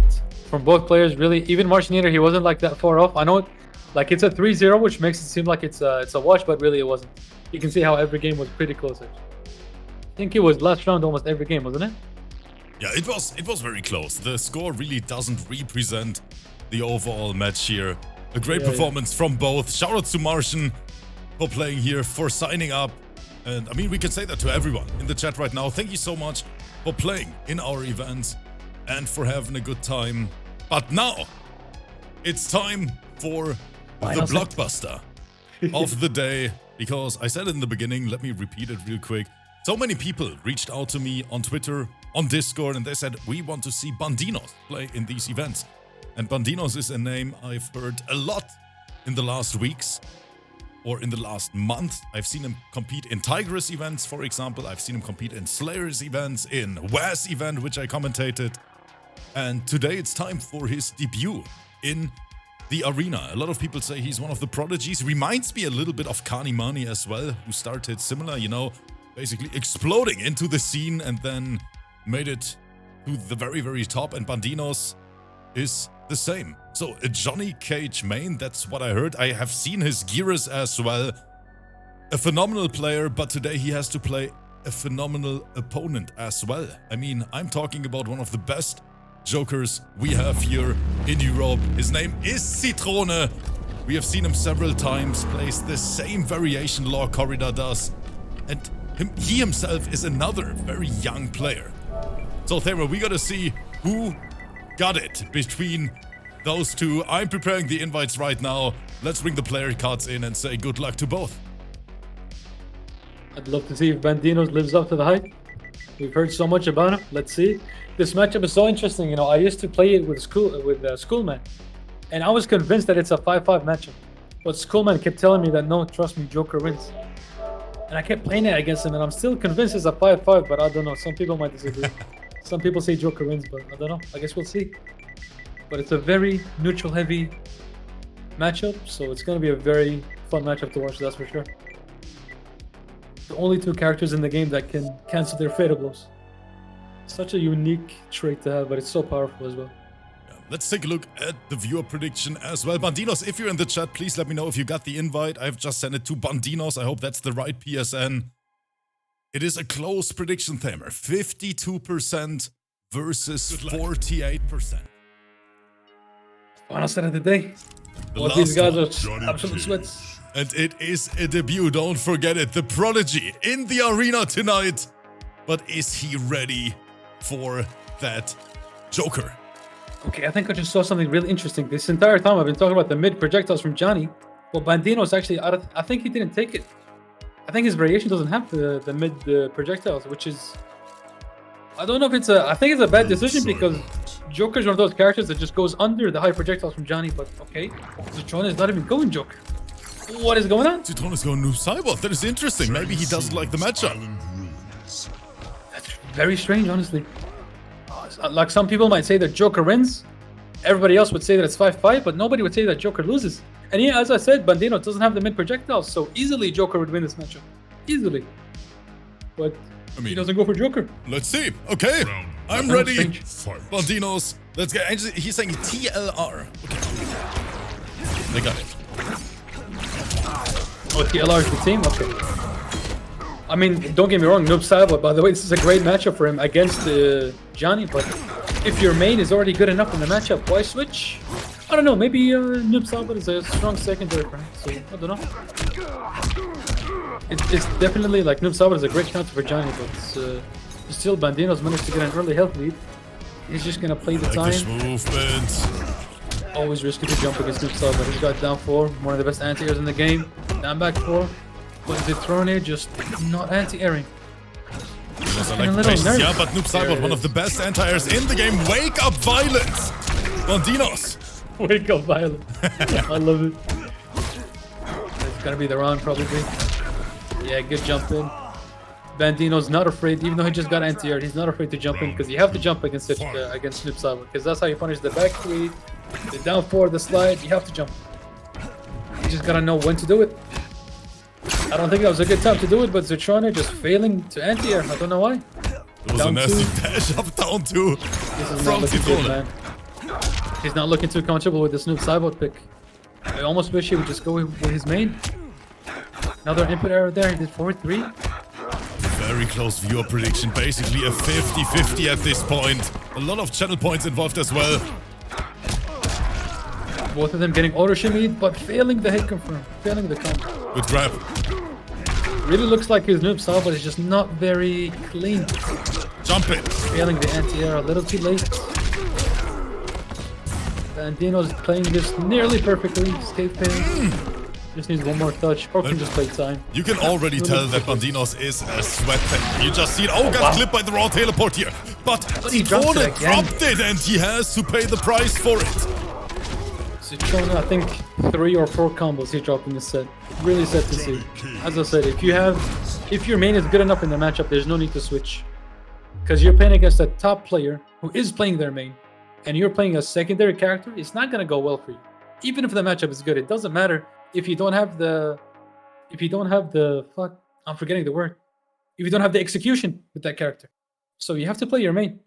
[SPEAKER 2] from both players, really. Even Martianeater, he wasn't like that far off. I know like it's a 3-0, which makes it seem like it's a wash, but really it wasn't. You can see how every game was pretty close. I think it was last round almost every game, wasn't it?
[SPEAKER 1] Yeah, it was very close. The score really doesn't represent the overall match here. A great performance from both. Shout out to Martian for playing here, for signing up. And I mean, we can say that to everyone in the chat right now. Thank you so much for playing in our events and for having a good time. But now, it's time for the blockbuster of the day. Because I said it in the beginning, let me repeat it real quick. So many people reached out to me on Twitter, on Discord, and they said, we want to see BANDINOZ play in these events. And BANDINOZ is a name I've heard a lot in the last weeks or in the last month. I've seen him compete in TYGRESS events, for example. I've seen him compete in Slayers events, in WAS event, which I commentated. And today it's time for his debut in the arena. A lot of people say he's one of the prodigies. Reminds me a little bit of Kanimani as well, who started similar, you know, basically exploding into the scene and then made it to the very, very top. And BANDINOZ is the same. So a Johnny Cage main, that's what I heard. I have seen his gears as well. A phenomenal player, but today he has to play a phenomenal opponent as well. I mean, I'm talking about one of the best jokers we have here in Europe. His name is ZITRONE. We have seen him several times, plays the same variation Law Corridor does. And he himself is another very young player. So Thamer, we gotta see who got it between those two. I'm preparing the invites right now. Let's bring the player cards in and say good luck to both.
[SPEAKER 2] I'd love to see if BANDINOZ lives up to the hype. We've heard so much about him. Let's see. This matchup is so interesting. You know, I used to play it with Schoolman, and I was convinced that it's a 5-5 matchup. But Schoolman kept telling me that no, trust me, Joker wins. And I kept playing it against him, and I'm still convinced it's a 5-5. But I don't know. Some people might disagree. Some people say Joker wins, but I don't know. I guess we'll see. But it's a very neutral-heavy matchup, so it's going to be a very fun matchup to watch, that's for sure. The only two characters in the game that can cancel their fatal blows. Such a unique trait to have, but it's so powerful as well.
[SPEAKER 1] Yeah, let's take a look at the viewer prediction as well. BANDINOZ, if you're in the chat, please let me know if you got the invite. I've just sent it to BANDINOZ. I hope that's the right PSN. It is a close prediction, Thamer. 52% versus 48%.
[SPEAKER 2] Final set of the day. Well, these guys are absolute sweats.
[SPEAKER 1] And it is a debut, don't forget it. The Prodigy in the arena tonight. But is he ready for that Joker?
[SPEAKER 2] Okay, I think I just saw something really interesting. This entire time I've been talking about the mid projectiles from Johnny. Well, BANDINOZ actually, I think he didn't take it. I think his variation doesn't have the mid projectiles, which is... I don't know if it's a... I think it's a bad decision because Joker's one of those characters that just goes under the high projectiles from Johnny, but okay. ZITRONE is not even going Joker. What is going on?
[SPEAKER 1] ZITRONE is going Noob Saibot. That is interesting. Maybe he doesn't like the matchup.
[SPEAKER 2] That's very strange, honestly. Like some people might say that Joker wins. Everybody else would say that it's 5-5, but nobody would say that Joker loses. And yeah, as I said, BANDINOZ doesn't have the mid projectiles, so easily Joker would win this matchup. Easily. But I mean, he doesn't go for Joker.
[SPEAKER 1] Let's see. Okay, I'm ready. BANDINOZ. Let's get. He's saying TLR. Okay. They got it.
[SPEAKER 2] Oh, TLR is the team? Okay. I mean, don't get me wrong, Noob Saibot, by the way, this is a great matchup for him against Johnny, but if your main is already good enough in the matchup, why switch? I don't know, maybe Noob Saibot is a strong secondary for him, so I don't know. It's definitely, like, Noob Saibot is a great counter for Johnny, but still BANDINOZ managed to get an early health lead. He's just gonna play the time. Always risky to jump against Noob Saibot. He's got down 4, one of the best anti-airs in the game. Down back 4. But ZITRONE just not anti-airing.
[SPEAKER 1] Yeah, but Noob Saibot, one of the best anti-airs in the game. Wake up violence! BANDINOZ!
[SPEAKER 2] Wake up violence. I love it. It's gonna be the round probably. Yeah, good jump in. BANDINOZ not afraid, even though he just got anti-aired, he's not afraid to jump in because you have to jump against against Noob Saibot because that's how you punish the back 3, the down 4, the slide, you have to jump. You just gotta know when to do it. I don't think that was a good time to do it, but ZITRONE just failing to anti-air. I don't know why.
[SPEAKER 1] It was down a nasty dash up down 2 from ZITRONE. Man. He's
[SPEAKER 2] not looking too comfortable with this Noob Saibot pick. I almost wish he would just go with his main. Another input error there, he did forward 3.
[SPEAKER 1] Very close viewer prediction, basically a 50-50 at this point. A lot of channel points involved as well.
[SPEAKER 2] Both of them getting auto shimmied, but failing the hit confirm, failing the counter.
[SPEAKER 1] Good grab.
[SPEAKER 2] Really looks like his Noob Saibot is just not very clean.
[SPEAKER 1] Jump it.
[SPEAKER 2] Failing the anti-air a little too late. Bandino's playing this nearly perfectly. Escape pin. Just needs one more touch, or can just play time.
[SPEAKER 1] You can already tell that Bandinos is a sweat tank. You just see it. Oh, got clipped by the raw teleport here. But
[SPEAKER 2] he dropped
[SPEAKER 1] Zitrone
[SPEAKER 2] it again.
[SPEAKER 1] dropped it, and he has to pay the price for it.
[SPEAKER 2] Zitrone, I think 3 or 4 combos he dropped in this set. Really sad to see. As I said, if your main is good enough in the matchup, there's no need to switch. Because you're playing against a top player who is playing their main, and you're playing a secondary character, it's not gonna go well for you. Even if the matchup is good, it doesn't matter if you don't have the fuck, I'm forgetting the word. If you don't have the execution with that character. So you have to play your main.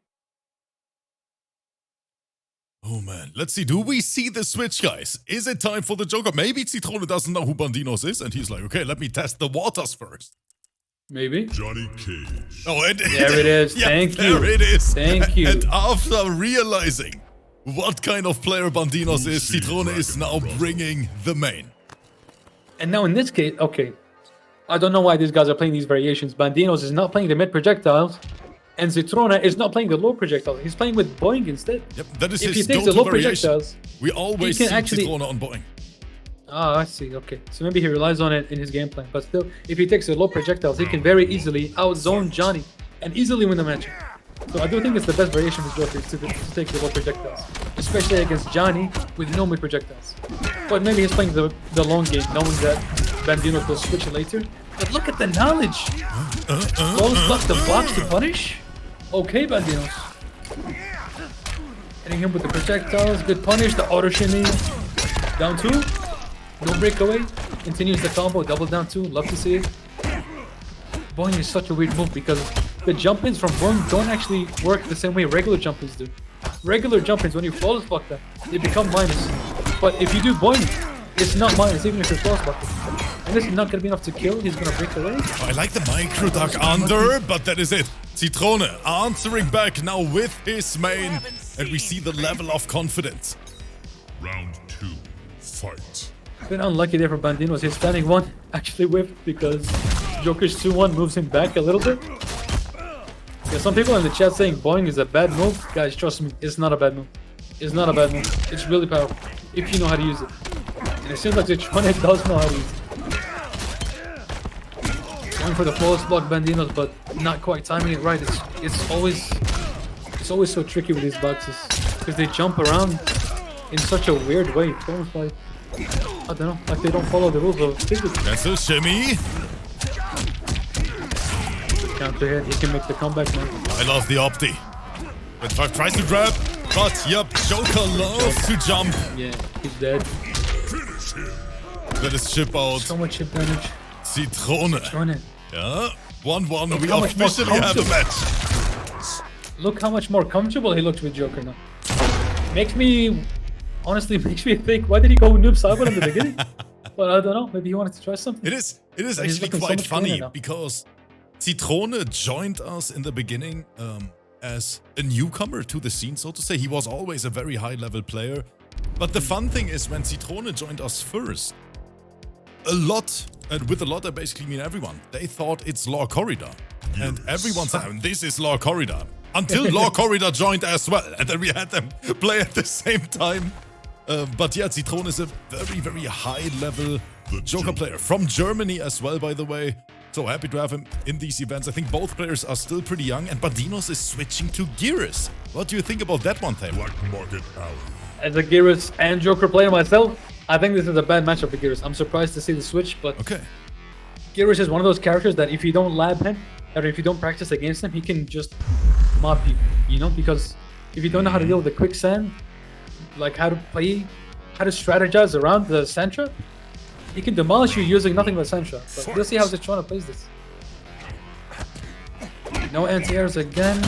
[SPEAKER 1] Oh man, let's see. Do we see the switch, guys? Is it time for the Joker? Maybe Zitrone doesn't know who Bandinos is, and he's like, okay, let me test the waters first.
[SPEAKER 2] Maybe.
[SPEAKER 3] Johnny Cage.
[SPEAKER 1] Oh, and
[SPEAKER 2] there it is.
[SPEAKER 1] Yeah,
[SPEAKER 2] Thank you.
[SPEAKER 1] There it is.
[SPEAKER 2] Thank you.
[SPEAKER 1] And after realizing what kind of player Bandinos is, Zitrone is now bringing the main.
[SPEAKER 2] And now in this case, okay, I don't know why these guys are playing these variations. Bandinos is not playing the mid projectiles, and Zitrone is not playing the low projectiles. He's playing with Boing instead.
[SPEAKER 1] Yep, that is
[SPEAKER 2] if
[SPEAKER 1] his
[SPEAKER 2] he takes the
[SPEAKER 1] go-to
[SPEAKER 2] low
[SPEAKER 1] variation.
[SPEAKER 2] projectiles,
[SPEAKER 1] We always
[SPEAKER 2] he
[SPEAKER 1] see
[SPEAKER 2] can actually...
[SPEAKER 1] Zitrone on Boing.
[SPEAKER 2] Ah, I see. Okay, so maybe he relies on it in his game plan. But still, if he takes the low projectiles, he can very easily outzone Johnny and easily win the match. So I do think it's the best variation for Joker to take the low projectiles, especially against Johnny with no mid projectiles. But maybe he's playing the long game, knowing that Bandinos will switch later. But look at the knowledge! Close block the blocks to punish? Okay, Bandinos. Hitting him with the projectiles, good punish, the auto shimmy. Down 2, no breakaway. Continues the combo, double down 2, love to see it. Boing is such a weird move because the jump-ins from Boing don't actually work the same way regular jump-ins do. Regular jump-ins, when you flawless block them, they become minus. But if you do Boing, it's not minus, even if you're flawless blocking. And this is not going to be enough to kill, he's going to break away.
[SPEAKER 1] I like the micro duck under, but that is it. Zitrone answering back now with his main, and we see the level of confidence.
[SPEAKER 3] Round 2, fight.
[SPEAKER 2] Been unlucky there for Bandinos. His standing 1 actually whipped because Joker's 2-1 moves him back a little bit. Yeah, some people in the chat saying Boing is a bad move. Guys, trust me, it's not a bad move. It's not a bad move. It's really powerful if you know how to use it. And it seems like ZITRONE does know how to use it. Going for the flawless block Bandinos, but not quite timing it right. It's always so tricky with these boxes because they jump around in such a weird way. It's almost like, I don't know, like they don't follow the rules of physics.
[SPEAKER 1] That's a shimmy.
[SPEAKER 2] Counter hit, he can make the comeback now.
[SPEAKER 1] I love the opti. But 5 tries to grab, but yep, Joker loves to jump.
[SPEAKER 2] Yeah, he's dead.
[SPEAKER 1] That is chip out.
[SPEAKER 2] So much chip damage.
[SPEAKER 1] Zitrone. Yeah, 1-1. We
[SPEAKER 2] how much more
[SPEAKER 1] officially have a match.
[SPEAKER 2] Look how much more comfortable he looks with Joker now. Honestly makes me think, why did he go Noob Saibot in the beginning? But I don't know, maybe he wanted to try something.
[SPEAKER 1] It is actually quite funny because Zitrone joined us in the beginning as a newcomer to the scene, so to say. He was always a very high-level player. But the fun thing is when Zitrone joined us first, and with a lot I basically mean everyone, they thought it's Law Corridor. And everyone said, this is Law Corridor. Until Law Corridor joined as well. And then we had them play at the same time. But yeah, Zitrone is a very, very high-level Joker player. From Germany as well, by the way. So happy to have him in these events. I think both players are still pretty young. And Bandinos is switching to Geras. What do you think about that one, Taylor?
[SPEAKER 3] Black Market Alley.
[SPEAKER 2] As a Geras and Joker player myself, I think this is a bad matchup for Geras. I'm surprised to see the switch, but
[SPEAKER 1] okay.
[SPEAKER 2] Geras is one of those characters that if you don't lab him, or if you don't practice against him, he can just mob you, you know? Because if you don't know how to deal with the quicksand, like how to strategize around the Sentra, he can demolish you using nothing but Sentra. But we'll see how Zitrone plays this. No anti-airs again.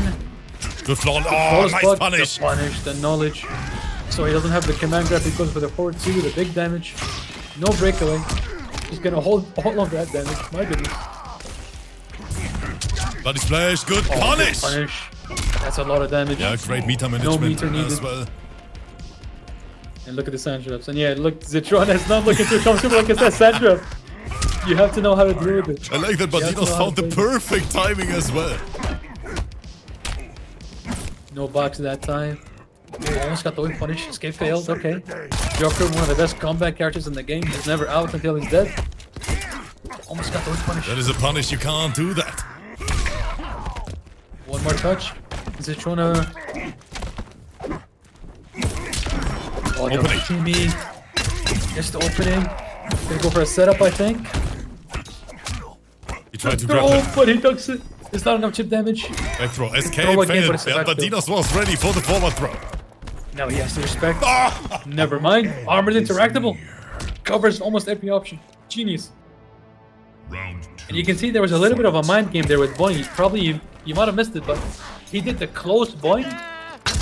[SPEAKER 1] Good flaw. Oh, nice punish.
[SPEAKER 2] The punish, the knowledge. So he doesn't have the command grab, he goes for the 4-2, the big damage. No breakaway. He's gonna hold on to that damage. My goodness.
[SPEAKER 1] Bloody splash, good punish!
[SPEAKER 2] Good punish. That's a lot of damage.
[SPEAKER 1] Yeah, great meter management
[SPEAKER 2] meter needed
[SPEAKER 1] as well.
[SPEAKER 2] And look at the sand traps. And yeah, look, Zitrone is not looking too comfortable against that sand trap. You have to know how to deal with it.
[SPEAKER 1] I like that Bandinos found the perfect timing as well.
[SPEAKER 2] No box that time. Oh, almost got the whip punish. Escape failed. Okay. Joker, one of the best combat characters in the game. He's never out until he's dead. Almost got the whip punish.
[SPEAKER 1] That is a punish. You can't do that.
[SPEAKER 2] One more touch. ZITRONE. Oh, no,
[SPEAKER 1] Opening.
[SPEAKER 2] Timmy. Just the opening. Gonna go for a setup, I think.
[SPEAKER 1] He tried to
[SPEAKER 2] Throw,
[SPEAKER 1] grab him.
[SPEAKER 2] but he ducks it. It's not enough chip damage.
[SPEAKER 1] Back throw. Escape
[SPEAKER 2] Throw again,
[SPEAKER 1] failed.
[SPEAKER 2] but it's a
[SPEAKER 1] Yeah,
[SPEAKER 2] back throw.
[SPEAKER 1] BANDINOZ was ready for the forward throw.
[SPEAKER 2] Now he has to respect.
[SPEAKER 1] Ah!
[SPEAKER 2] Never mind. Armored interactable. Covers almost every option. Genius.
[SPEAKER 3] Round 2.
[SPEAKER 2] And you can see there was a little bit of a mind game there with Boing. Probably you might have missed it, but he did the close Boing.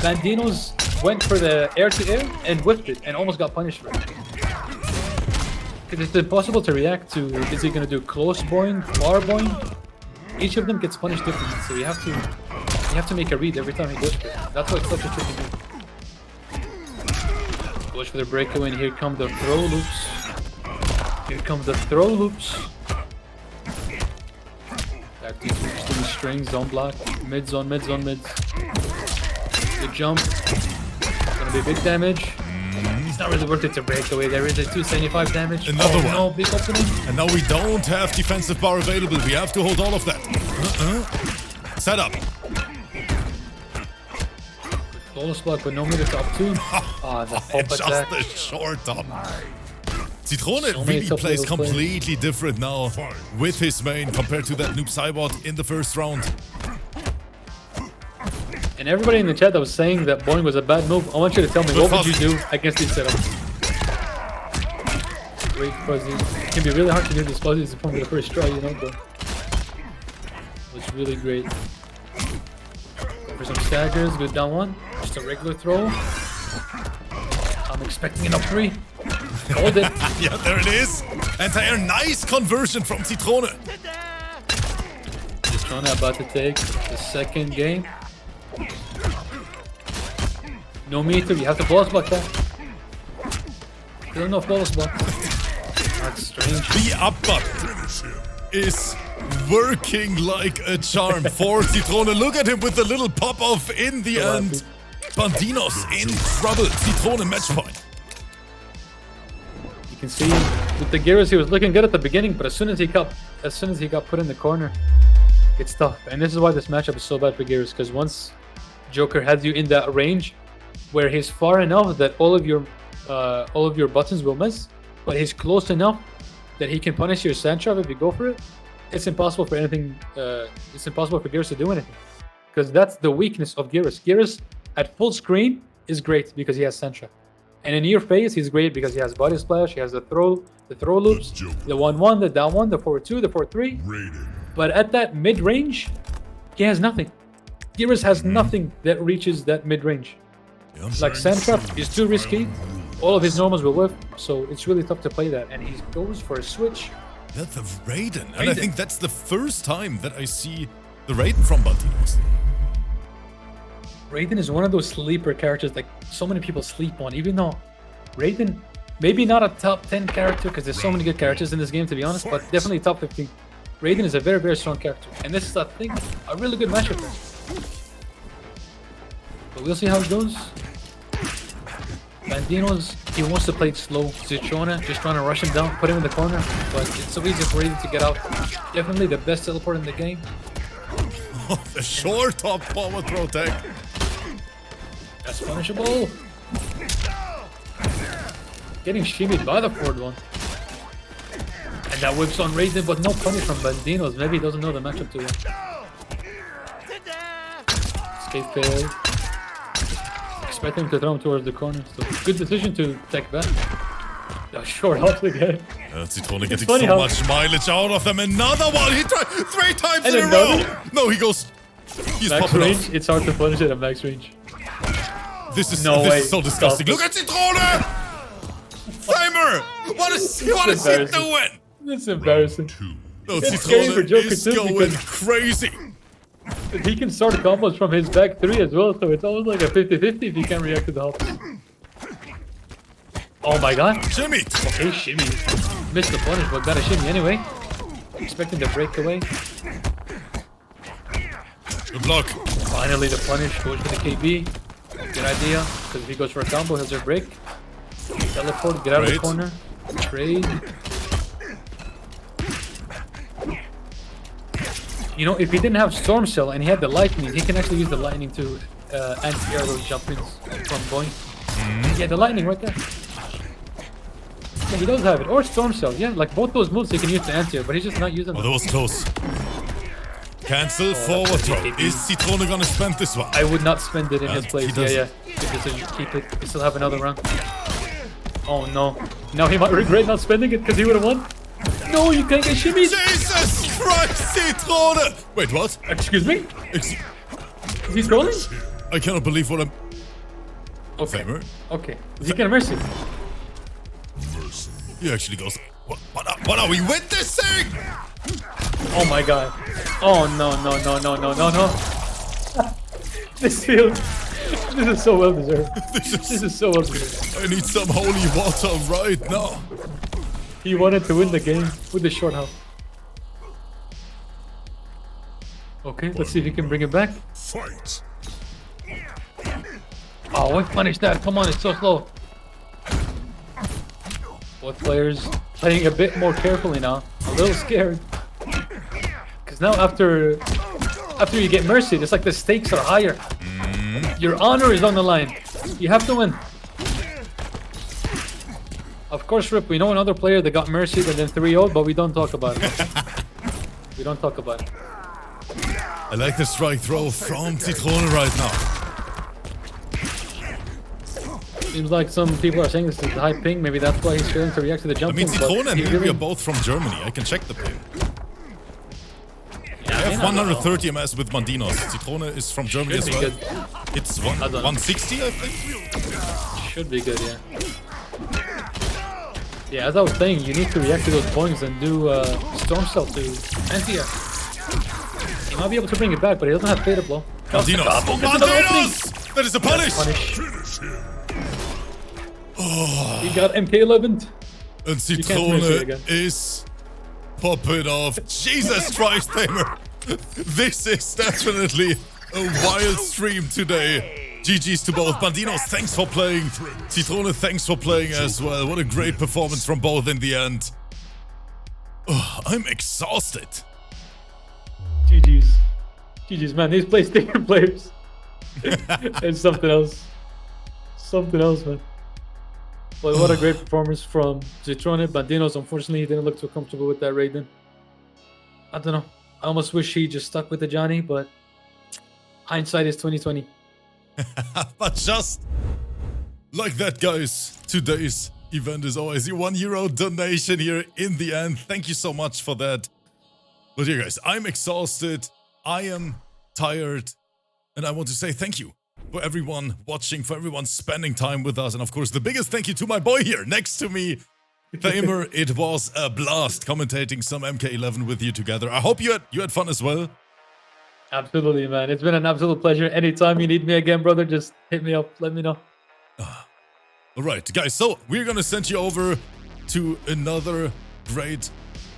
[SPEAKER 2] BANDINOZ went for the air-to-air and whipped it and almost got punished for it. Because it's impossible to react to, is he going to do close Boing, far Boing? Each of them gets punished differently, so you have to make a read every time he goes for it. That's why it's such a tricky move. Goes for the breakaway, and here come the throw loops. Here come the throw loops. Back to two strings, zone block, mid zone, mid zone, mid. Good jump. Gonna be big damage. It's not really worth it to break away. There is a 275 damage.
[SPEAKER 1] Another one.
[SPEAKER 2] No, big opening.
[SPEAKER 1] And now we don't have defensive bar available. We have to hold all of that. Set up.
[SPEAKER 2] Flawless block, but no meter top two. Ah, the pop
[SPEAKER 1] And just
[SPEAKER 2] attack.
[SPEAKER 1] the short top. ZITRONE
[SPEAKER 2] So many
[SPEAKER 1] really
[SPEAKER 2] top
[SPEAKER 1] plays
[SPEAKER 2] level
[SPEAKER 1] completely different now with his main compared to that noob Cybot in the first round.
[SPEAKER 2] And everybody in the chat that was saying that Boing was a bad move, I want you to tell me, what would you do against these setups? Great fuzzy. It can be really hard to do this fuzzy from the first try, you know, but it was really great. Go for some staggers, good down one. Just a regular throw. I'm expecting an up three. Hold it.
[SPEAKER 1] Yeah, there it is. Anti-air, nice conversion from ZITRONE.
[SPEAKER 2] ZITRONE about to take the second game. No meter, you have to flawless block that. Still no flawless block. That's strange.
[SPEAKER 1] The up button is working like a charm for ZITRONE. Look at him with the little pop-off in the
[SPEAKER 2] So
[SPEAKER 1] end.
[SPEAKER 2] happy.
[SPEAKER 1] BANDINOZ in trouble. ZITRONE match point.
[SPEAKER 2] You can see with the Gyros, he was looking good at the beginning, but as soon as he got put in the corner, it's tough. And this is why this matchup is so bad for Gyros, because once Joker has you in that range where he's far enough that all of your buttons will miss, but he's close enough that he can punish your sand trap if you go for it, it's impossible for anything. It's impossible for Gyros to do anything, because that's the weakness of Gyros. Gyros at full screen is great because he has sand trap, and in your face he's great because he has body splash, he has the throw loops, the 1-1, the down 1, the 4-2, the 4-3.
[SPEAKER 3] Raiden.
[SPEAKER 2] But at that mid range, he has nothing. Gyros has nothing that reaches that mid range.
[SPEAKER 1] Yeah.
[SPEAKER 2] Like sand trap is too risky. All of his normals will whiff, so it's really tough to play that. And he goes for a switch.
[SPEAKER 1] Yeah, the Raiden. And I think that's the first time that I see the Raiden from BANDINOZ.
[SPEAKER 2] Raiden is one of those sleeper characters that so many people sleep on, even though Raiden, maybe not a top 10 character because there's so many good characters in this game, to be honest, but definitely top 15. Raiden is a very, very strong character. And this is, I think, a really good matchup. But we'll see how it goes. BANDINOZ, he wants to play it slow. ZITRONE, just trying to rush him down, put him in the corner. But it's so easy for Raiden to get out. Definitely the best teleport in the game.
[SPEAKER 1] Oh, the short top forward throw tag.
[SPEAKER 2] That's punishable. Getting shimmied by the forward one. And that whips on Raiden, but no punish from BANDINOZ. Maybe he doesn't know the matchup too well. Escape failed. Expect him to throw him towards the corner. So good decision to take back. The short hop again.
[SPEAKER 1] ZITRONE getting
[SPEAKER 2] funny
[SPEAKER 1] so
[SPEAKER 2] how-
[SPEAKER 1] much mileage out of them. Another one. He tried 3 times
[SPEAKER 2] And
[SPEAKER 1] in a
[SPEAKER 2] another.
[SPEAKER 1] row. No, he goes. He's
[SPEAKER 2] Max
[SPEAKER 1] popping
[SPEAKER 2] range,
[SPEAKER 1] off.
[SPEAKER 2] it's hard to punish it at max range.
[SPEAKER 1] This is
[SPEAKER 2] No way.
[SPEAKER 1] so disgusting.
[SPEAKER 2] Stop
[SPEAKER 1] Look at ZITRONE. Timer. What is he
[SPEAKER 2] embarrassing.
[SPEAKER 1] doing?
[SPEAKER 2] It's embarrassing.
[SPEAKER 3] 2.
[SPEAKER 1] No,
[SPEAKER 2] It's scary for
[SPEAKER 1] ZITRONE
[SPEAKER 2] Joker
[SPEAKER 1] is
[SPEAKER 2] too,
[SPEAKER 1] going
[SPEAKER 2] because-
[SPEAKER 1] crazy.
[SPEAKER 2] He can start combos from his back 3 as well, so it's almost like a 50-50 if he can react to the hops. Oh my god.
[SPEAKER 1] Jimmy.
[SPEAKER 2] Okay, shimmy. Missed the punish, but got a shimmy anyway. Expecting the breakaway.
[SPEAKER 1] Good block.
[SPEAKER 2] Finally the punish goes for the KB. Good idea, because if he goes for a combo, he'll just break. Teleport, get out of the corner. Trade. You know, if he didn't have Storm Cell and he had the lightning, he can actually use the lightning to anti-air those jump-ins from Boeing. Yeah, the lightning right there. Yeah, he does have it. Or Storm Cell, yeah. Like both those moves he can use to anti-air, but he's just not using them.
[SPEAKER 1] Oh, that was close. Cancel forward throw. Is Zitrone gonna spend this one?
[SPEAKER 2] I would not spend it in his place.
[SPEAKER 1] He
[SPEAKER 2] Yeah. Good decision. Keep it. We still have another round. Oh no. Now he might regret not spending it because he would have won. No, you can't get shimmy.
[SPEAKER 1] Jesus Christ, Zitrone! Wait, what?
[SPEAKER 2] Excuse me? Is he trolling?
[SPEAKER 1] I cannot believe what I'm...
[SPEAKER 2] Okay.
[SPEAKER 1] Famer?
[SPEAKER 2] Okay. Is he gonna mercy?
[SPEAKER 1] He actually goes... What are we witnessing?
[SPEAKER 2] Oh my god. Oh no. This feels... This is so well deserved. This is so well deserved.
[SPEAKER 1] I need some holy water right now.
[SPEAKER 2] He wanted to win the game with the short health. Okay, let's see if he can bring it back.
[SPEAKER 3] Fight.
[SPEAKER 2] Oh, why punish that? Come on, it's so slow. Both players playing a bit more carefully now. A little scared. Because now after you get mercy, it's like the stakes are higher. Your honor is on the line. You have to win. Of course, Rip, we know another player that got mercy and then 3-0, but we don't talk about it. We don't talk about it.
[SPEAKER 1] I like the strike throw from Zitrone right now.
[SPEAKER 2] Seems like some people are saying this is high ping. Maybe that's why he's failing to react to the jump.
[SPEAKER 1] I mean, Zitrone and Miri are both from Germany. I can check the ping. I have 130 MS with BANDINOZ. Zitrone is from Germany as well. Good. It's 160, I think.
[SPEAKER 2] Should be good, yeah. Yeah, as I was saying, you need to react to those points and do Storm Cell to anti-air. He might be able to bring it back, but he doesn't have Fatal Blow.
[SPEAKER 1] BANDINOZ! BANDINOZ! That is a punish!
[SPEAKER 2] Oh. He got MK11.
[SPEAKER 1] And Zitrone is popping off. Jesus Christ, Tamer! This is definitely a wild stream today. GG's to both. BANDINOZ, thanks for playing. Zitrone, thanks for playing as well. What a great performance from both in the end. Oh, I'm exhausted.
[SPEAKER 2] GG's. GG's, man. These PlayStation players. It's something else. Something else, man. But what a great performance from Zitrone. BANDINOZ, unfortunately, he didn't look too comfortable with that Raiden. I don't know. I almost wish he just stuck with the Johnny, but hindsight is 2020.
[SPEAKER 1] But just like that, guys, today's event is always a €1 donation here in the end. Thank you so much for that. But yeah, guys, I'm exhausted. I am tired. And I want to say thank you for everyone watching, for everyone spending time with us. And of course, the biggest thank you to my boy here next to me, Tamer. It was a blast commentating some MK11 with you together. I hope you had fun as well.
[SPEAKER 2] Absolutely, man. It's been an absolute pleasure. Anytime you need me again, brother, just hit me up. Let me know.
[SPEAKER 1] All right, guys. So we're going to send you over to another great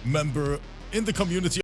[SPEAKER 1] member in the community.